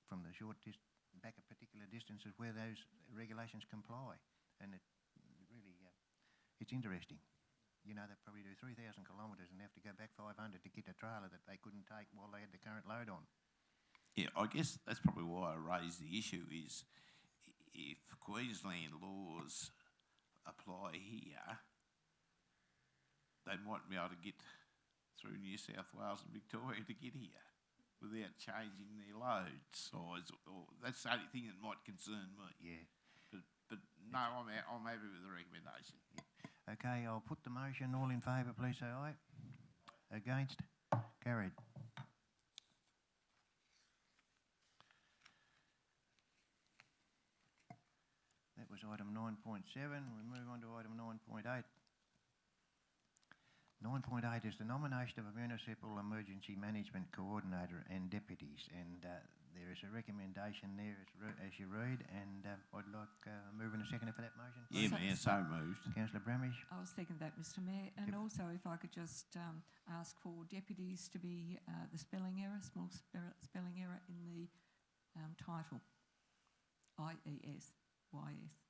from the back a particular distances where those regulations comply, and it really it's interesting. You know, they probably do 3,000 kilometres and have to go back 500 to get a trailer that they couldn't take while they had the current load on. Yeah, I guess that's probably why I raised the issue is if Queensland laws apply here, they might be able to get through New South Wales and Victoria to get here without changing their load size. Or that's the only thing that might concern me. Yeah. But no, I'm happy with the recommendation. Yeah. Okay, I'll put the motion. All in favour, please say aye. Against? Carried. That was item 9.7. We move on to item 9.8. 9.8 is the nomination of a municipal emergency management coordinator and deputies, and there is a recommendation there as you read, and I'd like move in a second for that motion. Yeah, So- Mayor, so moved. Councillor Bramish. I'll second that, Mr. Mayor. And Yep. also, if I could just ask for deputies to be the spelling error, small spelling error in the title, IES, YS.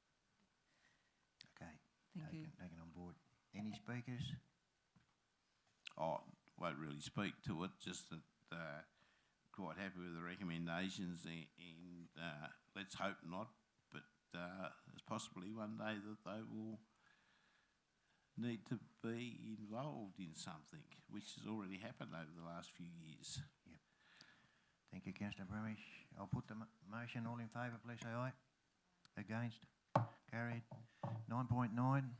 Okay. Thank you. Taken on board. Any speakers? I won't really speak to it, just that quite happy with the recommendations, and let's hope not, but there's possibly one day that they will need to be involved in something, which has already happened over the last few years. Yep. Thank you, Councillor Bramish. I'll put the motion. All in favour, please say aye. Against? Carried. 9.9.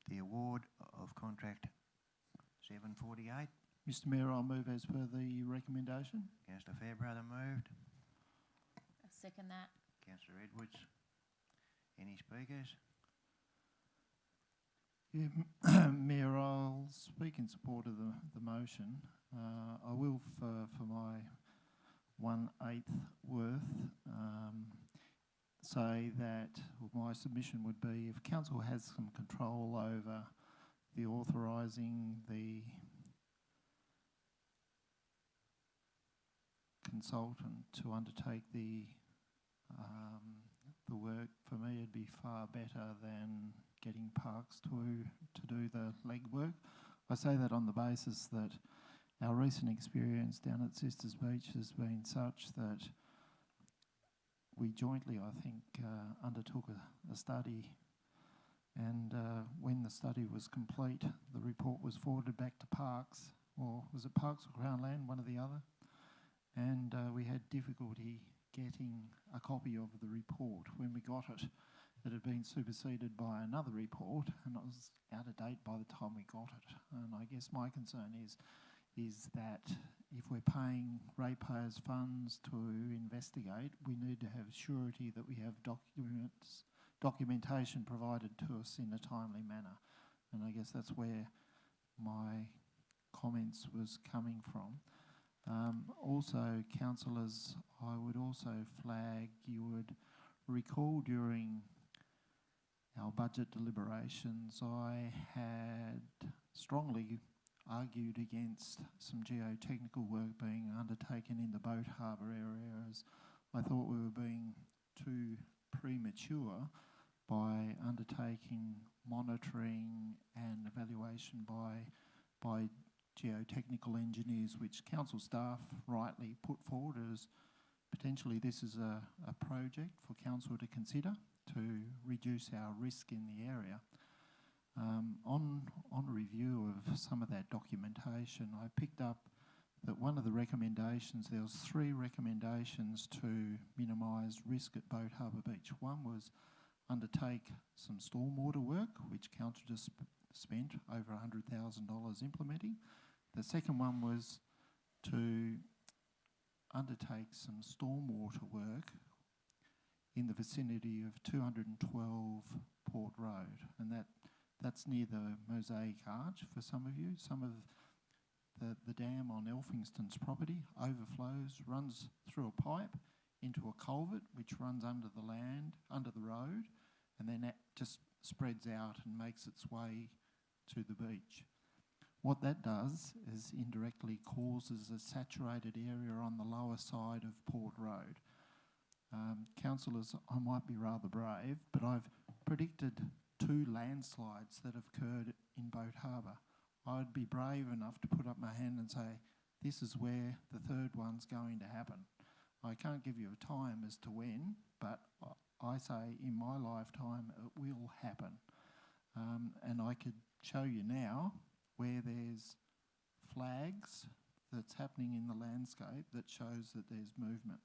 The award of contract 748. Mr Mayor, I'll move as per the recommendation. Councillor Fairbrother moved. I second that. Councillor Edwards. Any speakers? Yeah, Mayor, I'll speak in support of the motion. I will, for my 1/8 worth, say that my submission would be if council has some control over the authorising the consultant to undertake the work, for me it'd be far better than getting Parks to do the legwork. I say that on the basis that our recent experience down at Sisters Beach has been such that we jointly, I think, undertook a study, and when the study was complete, the report was forwarded back to Parks, or was it Parks or Crown Land, one or the other, and we had difficulty getting a copy of the report. When we got it, it had been superseded by another report, and it was out of date by the time we got it. And I guess my concern is that if we're paying ratepayers' funds to investigate, we need to have surety that we have documentation provided to us in a timely manner. And I guess that's where my comments was coming from. Also, councillors, I would also flag, you would recall during our budget deliberations, I had strongly argued against some geotechnical work being undertaken in the Boat Harbour area, as I thought we were being too premature by undertaking monitoring and evaluation by geotechnical engineers, which council staff rightly put forward as potentially this is a project for council to consider to reduce our risk in the area. On review of some of that documentation, I picked up that one of the recommendations, there was 3 recommendations to minimise risk at Boat Harbour Beach. One was undertake some stormwater work, which council just spent over $100,000 implementing. The second one was to undertake some stormwater work in the vicinity of 212 Port Road, and that's near the Mosaic Arch for some of you. Some of the dam on Elphingston's property overflows, runs through a pipe into a culvert which runs under the land, under the road, and then that just spreads out and makes its way to the beach. What that does is indirectly causes a saturated area on the lower side of Port Road. Councillors, I might be rather brave, but I've predicted 2 landslides that have occurred in Boat Harbour. I'd be brave enough to put up my hand and say, this is where the 3rd one's going to happen. I can't give you a time as to when, but I say in my lifetime it will happen. And I could show you now where there's flags that's happening in the landscape that shows that there's movement.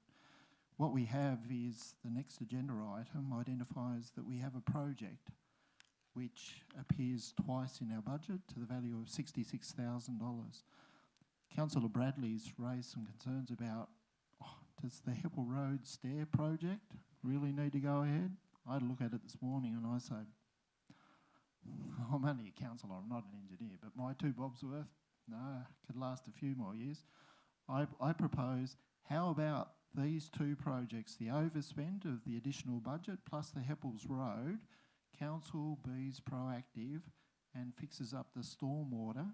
What we have is the next agenda item identifies that we have a project which appears twice in our budget to the value of $66,000. Councillor Bradley's raised some concerns about, does the Heppel Road stair project really need to go ahead? I look at it this morning and I say, I'm only a councillor, I'm not an engineer, but my 2 bob's worth, no, could last a few more years. I propose, how about these 2 projects, the overspend of the additional budget plus the Heppel's Road, council be's proactive and fixes up the stormwater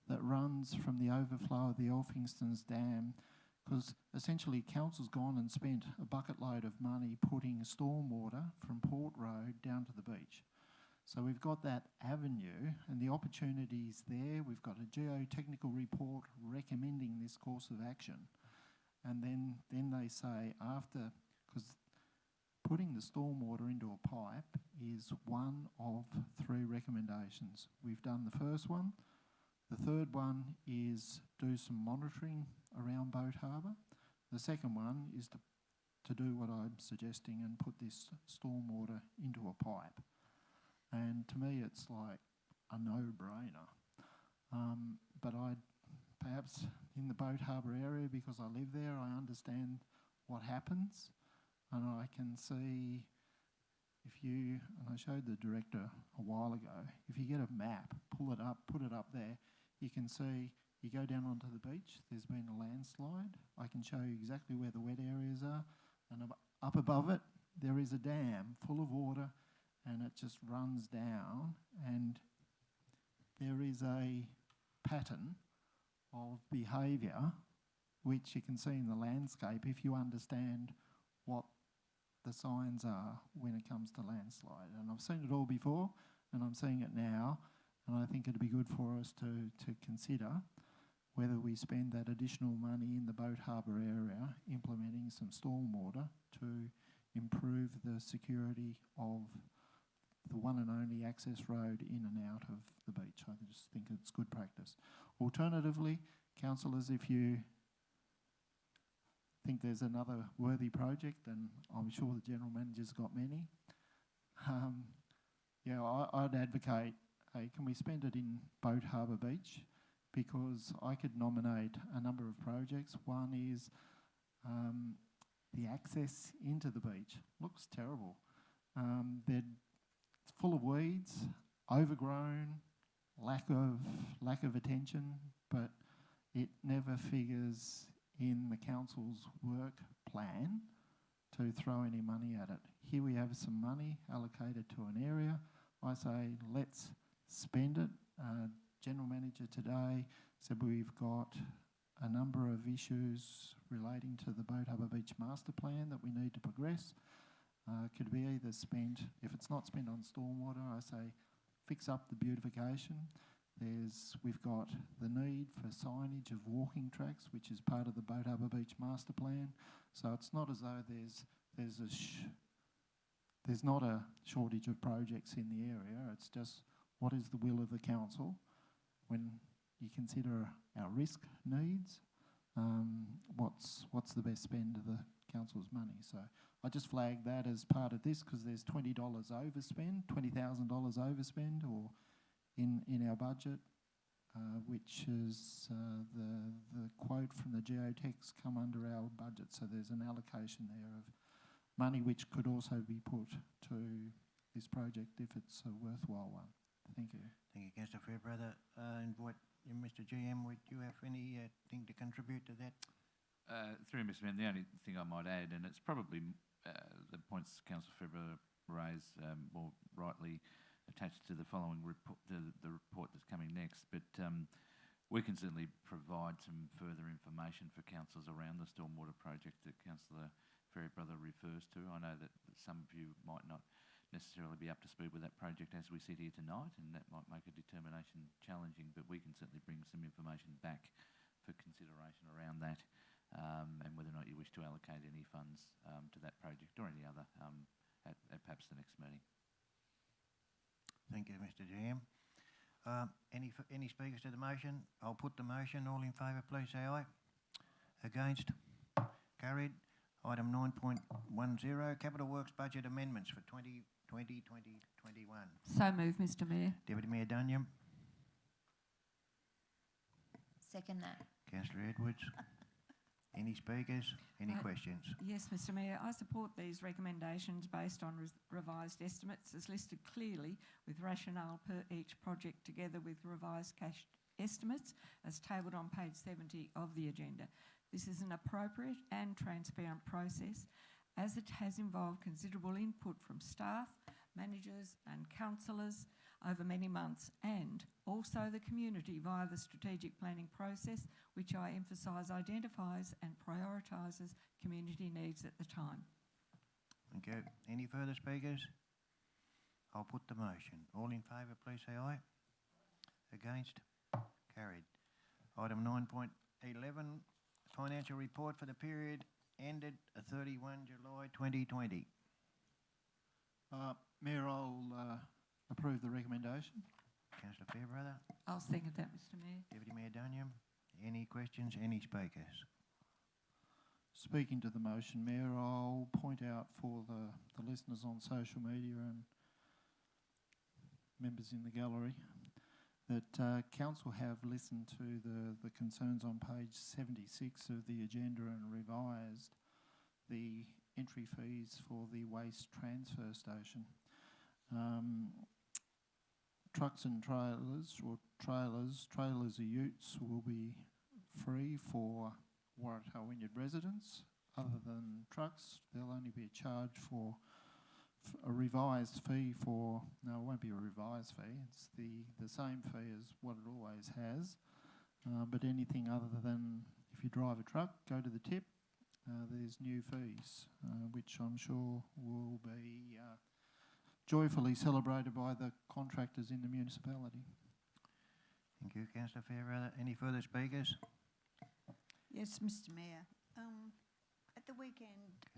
that runs from the overflow of the Elphingston's Dam, because essentially council's gone and spent a bucket load of money putting stormwater from Port Road down to the beach. So we've got that avenue and the opportunities there. We've got a geotechnical report recommending this course of action. And then they say after, because putting the stormwater into a pipe is one of 3 recommendations. We've done the first one. The third one is do some monitoring around Boat Harbour. The second one is to do what I'm suggesting and put this stormwater into a pipe. And to me, it's like a no-brainer. But I'd perhaps in the Boat Harbour area, because I live there, I understand what happens, and I can see if you, and I showed the director a while ago, if you get a map, pull it up, put it up there, you can see, you go down onto the beach, there's been a landslide. I can show you exactly where the wet areas are, and up above it, there is a dam full of water, and it just runs down, and there is a pattern of behaviour which you can see in the landscape if you understand what the signs are when it comes to landslide. And I've seen it all before, and I'm seeing it now, and I think it'd be good for us to consider whether we spend that additional money in the Boat Harbour area implementing some stormwater to improve the security of the one and only access road in and out of the beach. I just think it's good practice. Alternatively, councillors, if you think there's another worthy project, and I'm sure the General Manager's got many, I'd advocate, hey, can we spend it in Boat Harbour Beach? Because I could nominate a number of projects. One is the access into the beach. Looks terrible. They're full of weeds, overgrown, lack of attention, but it never figures in the council's work plan to throw any money at it. Here we have some money allocated to an area. I say let's spend it. General Manager today said we've got a number of issues relating to the Boat Harbour Beach Master Plan that we need to progress. Could be either spent, if it's not spent on stormwater, I say fix up the beautification. We've got the need for signage of walking tracks, which is part of the Boat Harbour Beach Master Plan. So it's not as though there's not a shortage of projects in the area. It's just what is the will of the council when you consider our risk needs. What's the best spend of the council's money? So I just flagged that as part of this because there's $20 overspend, $20,000 overspend, or in our budget, which is the quote from the geotechs come under our budget. So there's an allocation there of money which could also be put to this project if it's a worthwhile one. Thank you. Thank you, Councillor Fairbrother. Mr GM, would you have anything to contribute to that? Through Mr. Mann, the only thing I might add, and it's probably the points Councillor Fairbrother raised more rightly attached to the following report, the report that's coming next, but we can certainly provide some further information for councillors around the stormwater project that Councillor Fairbrother refers to. I know that some of you might not necessarily be up to speed with that project as we sit here tonight, and that might make a determination challenging, but we can certainly bring some information back for consideration around that, and whether or not you wish to allocate any funds to that project or any other at perhaps the next meeting. Thank you, Mr GM. Any speakers to the motion? I'll put the motion. All in favour, please say aye. Against? Carried. Item 9.10, Capital Works Budget Amendments for 2020-2021. So move, Mr Mayor. Deputy Mayor Dunyam. Second that. Councillor Edwards. Any speakers? Any questions? Yes, Mr Mayor. I support these recommendations based on revised estimates as listed clearly with rationale per each project together with revised cash estimates as tabled on page 70 of the agenda. This is an appropriate and transparent process as it has involved considerable input from staff, managers and councillors over many months, and also the community via the strategic planning process, which I emphasise identifies and prioritises community needs at the time. Thank you. Any further speakers? I'll put the motion. All in favour, please say aye. Against? Carried. Item 9.11, Financial Report for the period ended 31 July 2020. Mayor, I'll approve the recommendation. Councillor Fairbrother. I'll second that, Mr Mayor. Deputy Mayor Dunyam. Any questions? Any speakers? Speaking to the motion, Mayor, I'll point out for the listeners on social media and members in the gallery that Council have listened to the concerns on page 76 of the agenda and revised the entry fees for the waste transfer station. Trucks and trailers, or trailers or utes will be free for Waratah-Wynyard residents. Other than trucks, there'll only be a charge for a revised fee for, no, it won't be a revised fee, it's the same fee as what it always has. But anything other than if you drive a truck, go to the tip, there's new fees, which I'm sure will be joyfully celebrated by the contractors in the municipality. Thank you, Councillor Fairbrother. Any further speakers? Yes, Mr. Mayor.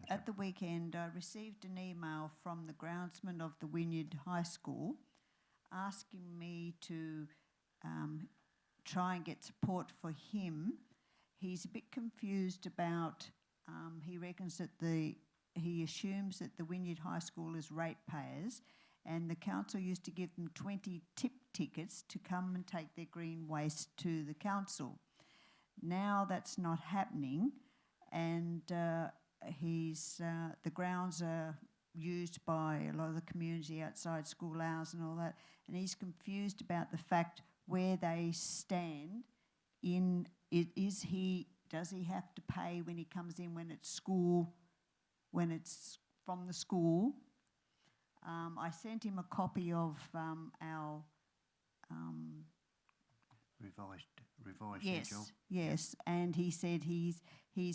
At the weekend, I received an email from the groundsman of the Wynyard High School asking me to try and get support for him. He's a bit confused about, he reckons that he assumes that the Wynyard High School is ratepayers, and the council used to give them 20 tip tickets to come and take their green waste to the council. Now that's not happening, and the grounds are used by a lot of the community outside school hours and all that, and he's confused about the fact where they stand in it. Does he have to pay when he comes in when it's from the school? I sent him a copy of our revised schedule. Yes, and he said he's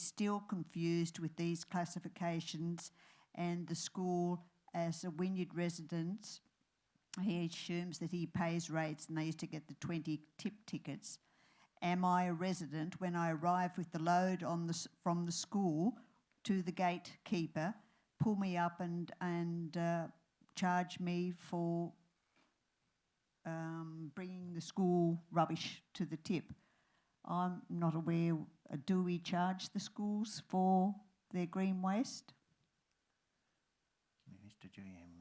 still confused with these classifications, and the school, as a Wynyard resident, he assumes that he pays rates and they used to get the 20 tip tickets. Am I a resident when I arrive with the load from the school to the gatekeeper, pull me up and charge me for bringing the school rubbish to the tip? I'm not aware, do we charge the schools for their green waste? Mr. GM,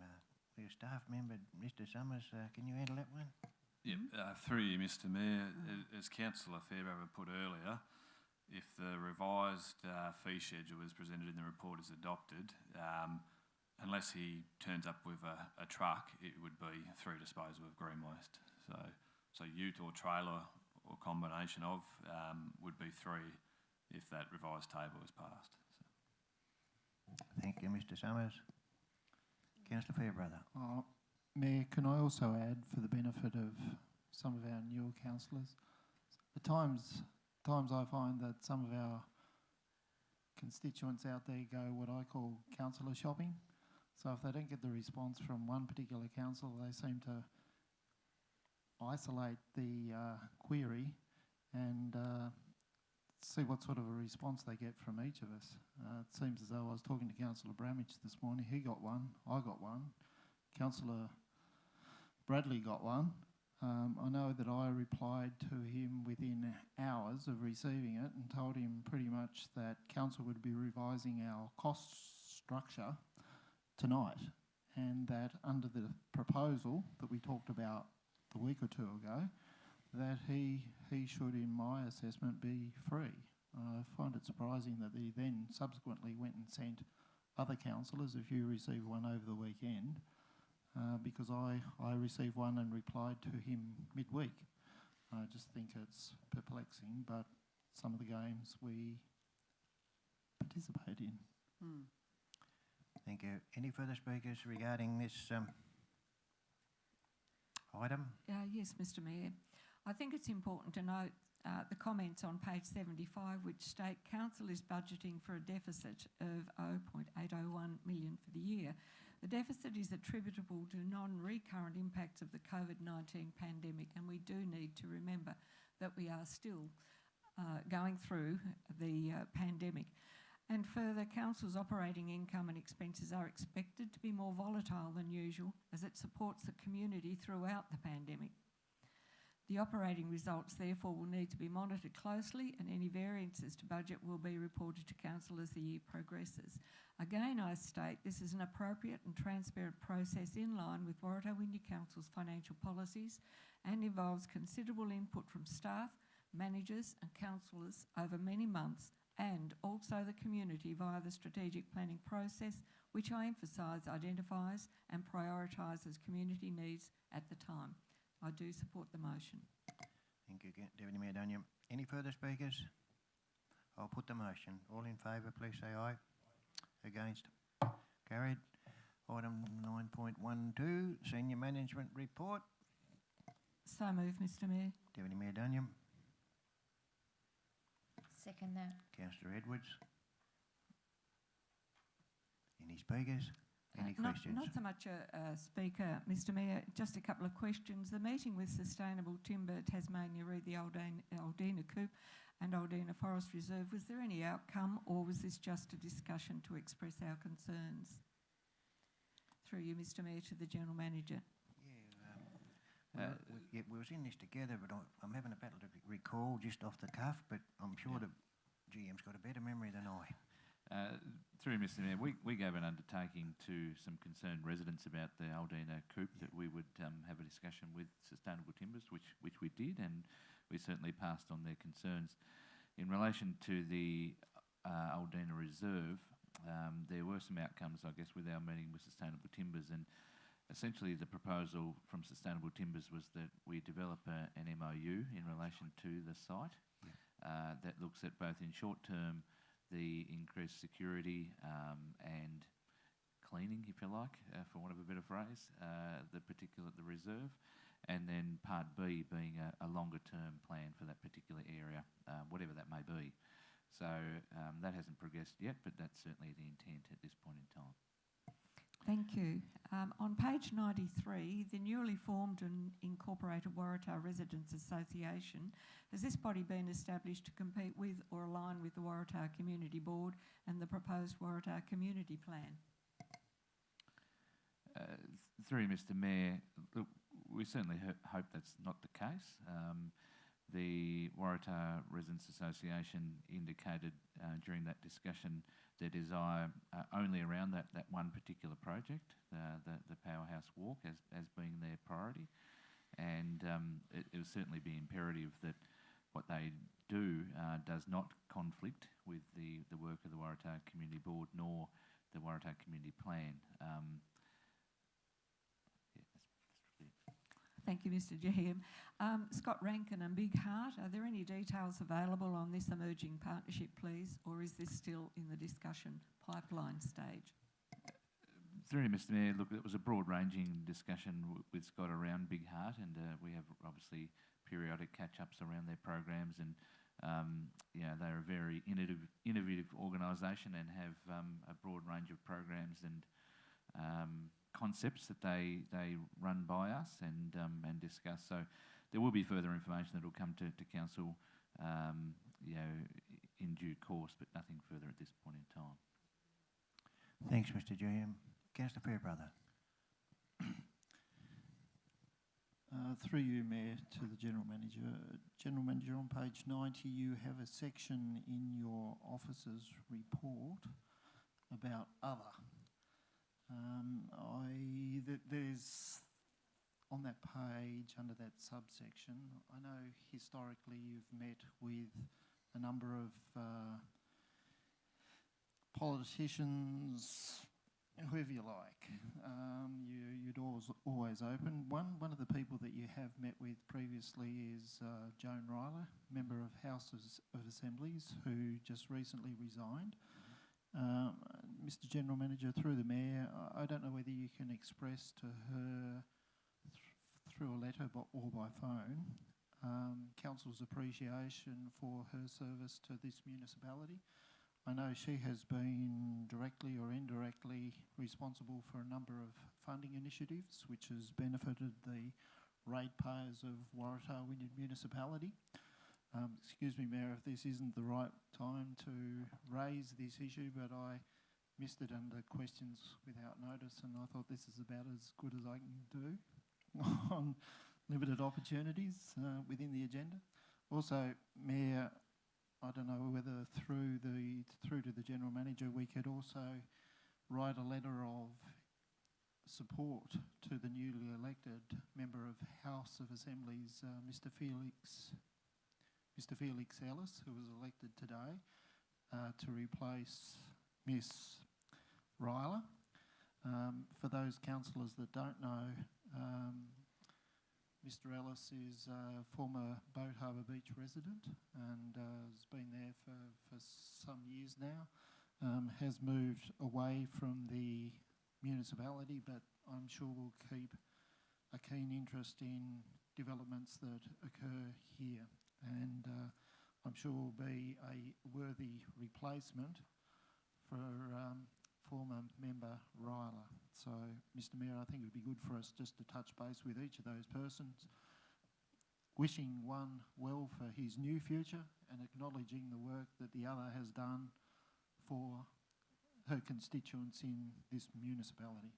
your staff member, Mr. Summers, can you handle that one? Yep, through you, Mr. Mayor, as Councillor Fairbrother put earlier, if the revised fee schedule as presented in the report is adopted, unless he turns up with a truck, it would be through disposal of green waste. So ute or trailer or combination of would be free if that revised table is passed. So. Thank you, Mr. Summers. Councillor Fairbrother. Mayor, can I also add, for the benefit of some of our newer councillors, at times I find that some of our constituents out there go what I call councillor shopping. So if they don't get the response from one particular council, they seem to isolate the query and see what sort of a response they get from each of us. It seems as though I was talking to Councillor Bramage this morning. He got one, I got one, Councillor Bradley got one. I know that I replied to him within hours of receiving it and told him pretty much that council would be revising our cost structure tonight, and that under the proposal that we talked about a week or two ago, that he should, in my assessment, be free. I find it surprising that he then subsequently went and sent other councillors, if you received one over the weekend, because I received one and replied to him midweek. I just think it's perplexing, but some of the games we participate in. Thank you. Any further speakers regarding this item? Yes, Mr. Mayor. I think it's important to note the comments on page 75, which state council is budgeting for a deficit of 0.801 million for the year. The deficit is attributable to non-recurrent impacts of the COVID-19 pandemic, and we do need to remember that we are still going through the pandemic. And further, council's operating income and expenses are expected to be more volatile than usual as it supports the community throughout the pandemic. The operating results, therefore, will need to be monitored closely, and any variances to budget will be reported to council as the year progresses. Again, I state this is an appropriate and transparent process in line with Waratah-Wynyard Council's financial policies and involves considerable input from staff, managers and councillors over many months and also the community via the strategic planning process, which I emphasise identifies and prioritises community needs at the time. I do support the motion. Thank you, Deputy Mayor Dunyam. Any further speakers? I'll put the motion. All in favour, please say aye. Against? Carried. Item 9.12, Senior Management Report. So moved, Mr Mayor. Deputy Mayor Dunyam. Second that. Councillor Edwards. Any speakers? Any questions? Not so much a speaker, Mr Mayor, just a couple of questions. The meeting with Sustainable Timber Tasmania re the Aldina Coop and Aldina Forest Reserve, was there any outcome, or was this just a discussion to express our concerns? Through you, Mr Mayor, to the General Manager. We was in this together, but I'm having a battle to recall just off the cuff, but I'm sure the GM's got a better memory than I. Through Mr Mayor, we gave an undertaking to some concerned residents about the Aldina Coop that we would have a discussion with Sustainable Timbers, which we did, and we certainly passed on their concerns. In relation to the Aldina Reserve, there were some outcomes, I guess, with our meeting with Sustainable Timbers, and essentially the proposal from Sustainable Timbers was that we develop an MOU in relation to the site that looks at both in short term the increased security and cleaning, if you like, for want of a better phrase, the reserve, and then part B being a longer term plan for that particular area, whatever that may be. So that hasn't progressed yet, but that's certainly the intent at this point in time. Thank you. On page 93, the newly formed and incorporated Waratah Residents Association, has this body been established to compete with or align with the Waratah Community Board and the proposed Waratah Community Plan? Through Mr Mayor, look, we certainly hope that's not the case. The Waratah Residents Association indicated during that discussion their desire only around that one particular project, the Powerhouse Walk, as being their priority. And it will certainly be imperative that what they do does not conflict with the work of the Waratah Community Board nor the Waratah Community Plan. Thank you, Mr GM. Scott Rankin and Big Heart, are there any details available on this emerging partnership, please, or is this still in the discussion pipeline stage? Through Mr Mayor, look, it was a broad-ranging discussion with Scott around Big Heart, and we have obviously periodic catch-ups around their programs, and they're a very innovative organisation and have a broad range of programs and concepts that they run by us and discuss. So there will be further information that will come to council, in due course, but nothing further at this point in time. Thanks, Mr GM. Councillor Fairbrother. Through you, Mayor, to the General Manager. General Manager, on page 90, you have a section in your officer's report about other. There's on that page, under that subsection, I know historically you've met with a number of politicians, whoever you like. You'd always open. One of the people that you have met with previously is Joan Ryler, member of House of Assemblies, who just recently resigned. Mr General Manager, through the Mayor, I don't know whether you can express to her through a letter or by phone Council's appreciation for her service to this municipality. I know she has been directly or indirectly responsible for a number of funding initiatives which has benefited the ratepayers of Waratah-Wynyard Municipality. Excuse me, Mayor, if this isn't the right time to raise this issue, but I missed it under questions without notice, and I thought this is about as good as I can do on limited opportunities within the agenda. Also, Mayor, I don't know whether through to the General Manager we could also write a letter of support to the newly elected member of House of Assemblies, Mr Felix Ellis, who was elected today, to replace Miss Ryler. For those councillors that don't know, Mr Ellis is a former Boat Harbour Beach resident and has been there for some years now. Has moved away from the municipality, but I'm sure will keep a keen interest in developments that occur here, and I'm sure will be a worthy replacement for former member Ryler. So, Mr Mayor, I think it would be good for us just to touch base with each of those persons, wishing one well for his new future and acknowledging the work that the other has done for her constituents in this municipality.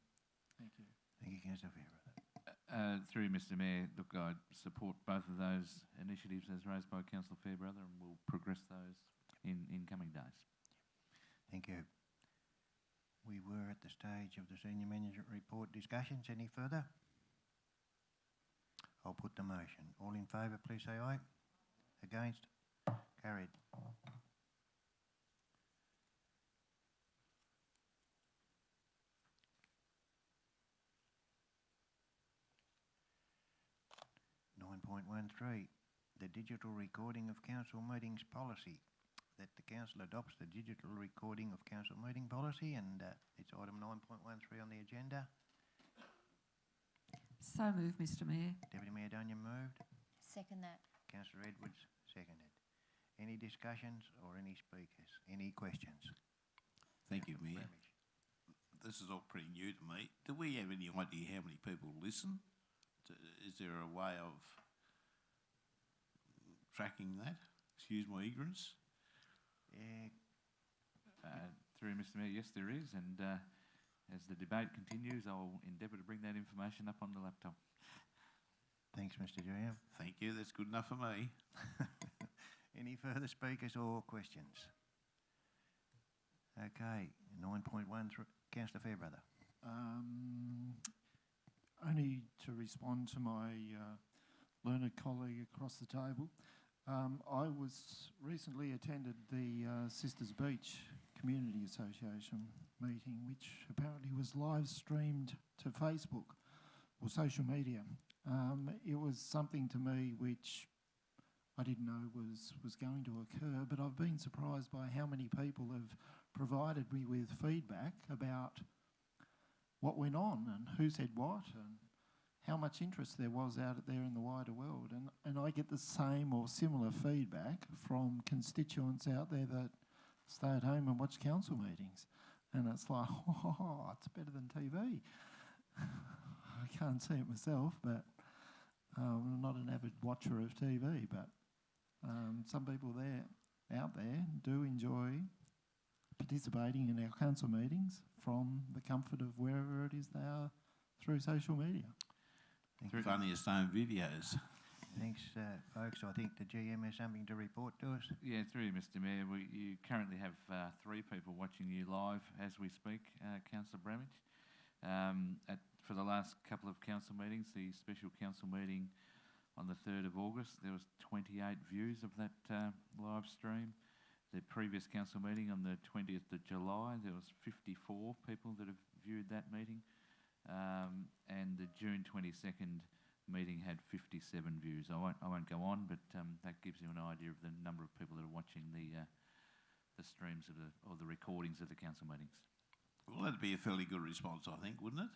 Thank you. Thank you, Councillor Fairbrother. Through Mr Mayor, look, I support both of those initiatives as raised by Councillor Fairbrother, and we'll progress those in coming days. Thank you. We were at the stage of the Senior Management Report discussions. Any further? I'll put the motion. All in favour, please say aye. Against? Carried. .13, the digital recording of council meetings policy. That the council adopts the digital recording of council meeting policy, and it's item 9.13 on the agenda. So moved, Mr Mayor. Deputy Mayor Duniam moved. Second that. Councillor Edwards seconded. Any discussions or any speakers? Any questions? Thank you, Mayor. This is all pretty new to me. Do we have any idea how many people listen? Is there a way of tracking that? Excuse my ignorance. Yeah. Through Mr Mayor, yes there is, and as the debate continues, I'll endeavour to bring that information up on the laptop. Thanks, Mr Graham. Thank you, that's good enough for me. Any further speakers or questions? Okay, 9.13, Councillor Fairbrother. Only to respond to my learned colleague across the table. I was recently attended the Sisters Beach Community Association meeting, which apparently was live streamed to Facebook or social media. It was something to me which I didn't know was going to occur, but I've been surprised by how many people have provided me with feedback about what went on and who said what and how much interest there was out there in the wider world. And I get the same or similar feedback from constituents out there that stay at home and watch council meetings. And it's like, oh, it's better than TV. I can't see it myself, but I'm not an avid watcher of TV, but some people out there do enjoy participating in our council meetings from the comfort of wherever it is they are through social media. Funniest home videos. Thanks, folks. I think the GM has something to report to us. Yeah, through you, Mr Mayor, you currently have 3 people watching you live as we speak, Councillor Bramage. For the last couple of council meetings, the special council meeting on the 3rd of August, there was 28 views of that live stream. The previous council meeting on the 20th of July, there was 54 people that have viewed that meeting. And the June 22nd meeting had 57 views. I won't go on, but that gives you an idea of the number of people that are watching the streams or the recordings of the council meetings. Well, that'd be a fairly good response, I think, wouldn't it?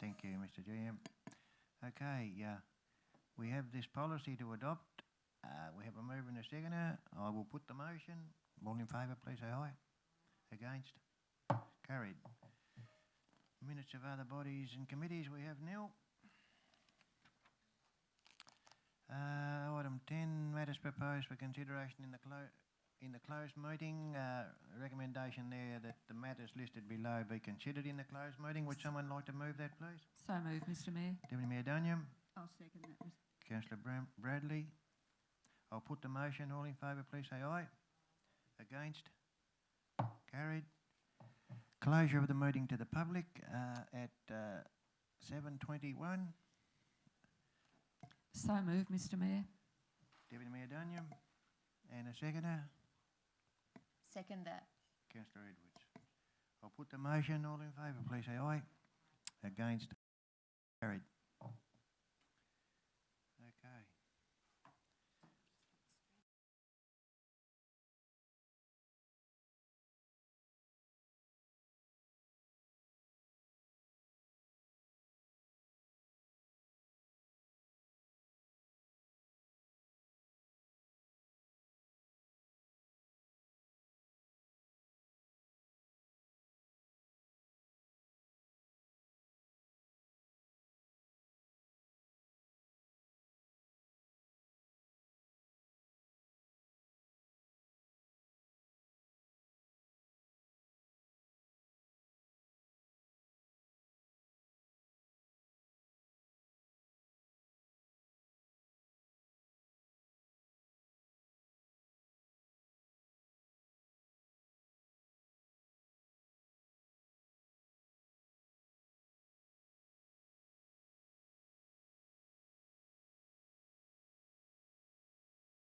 Thank you, Mr GM. Okay, we have this policy to adopt. We have a mover and a seconder. I will put the motion. All in favour, please say aye. Against? Carried. Minutes of other bodies and committees, we have nil. Item 10, matters proposed for consideration in the closed meeting. Recommendation there that the matters listed below be considered in the closed meeting. Would someone like to move that, please? So moved, Mr Mayor. Deputy Mayor Duniam. I'll second that. Councillor Bradley. I'll put the motion. All in favour, please say aye. Against? Carried. Closure of the meeting to the public at 7:21. So moved, Mr Mayor. Deputy Mayor Duniam. And a seconder. Second that. Councillor Edwards. I'll put the motion. All in favour, please say aye. Against? Carried.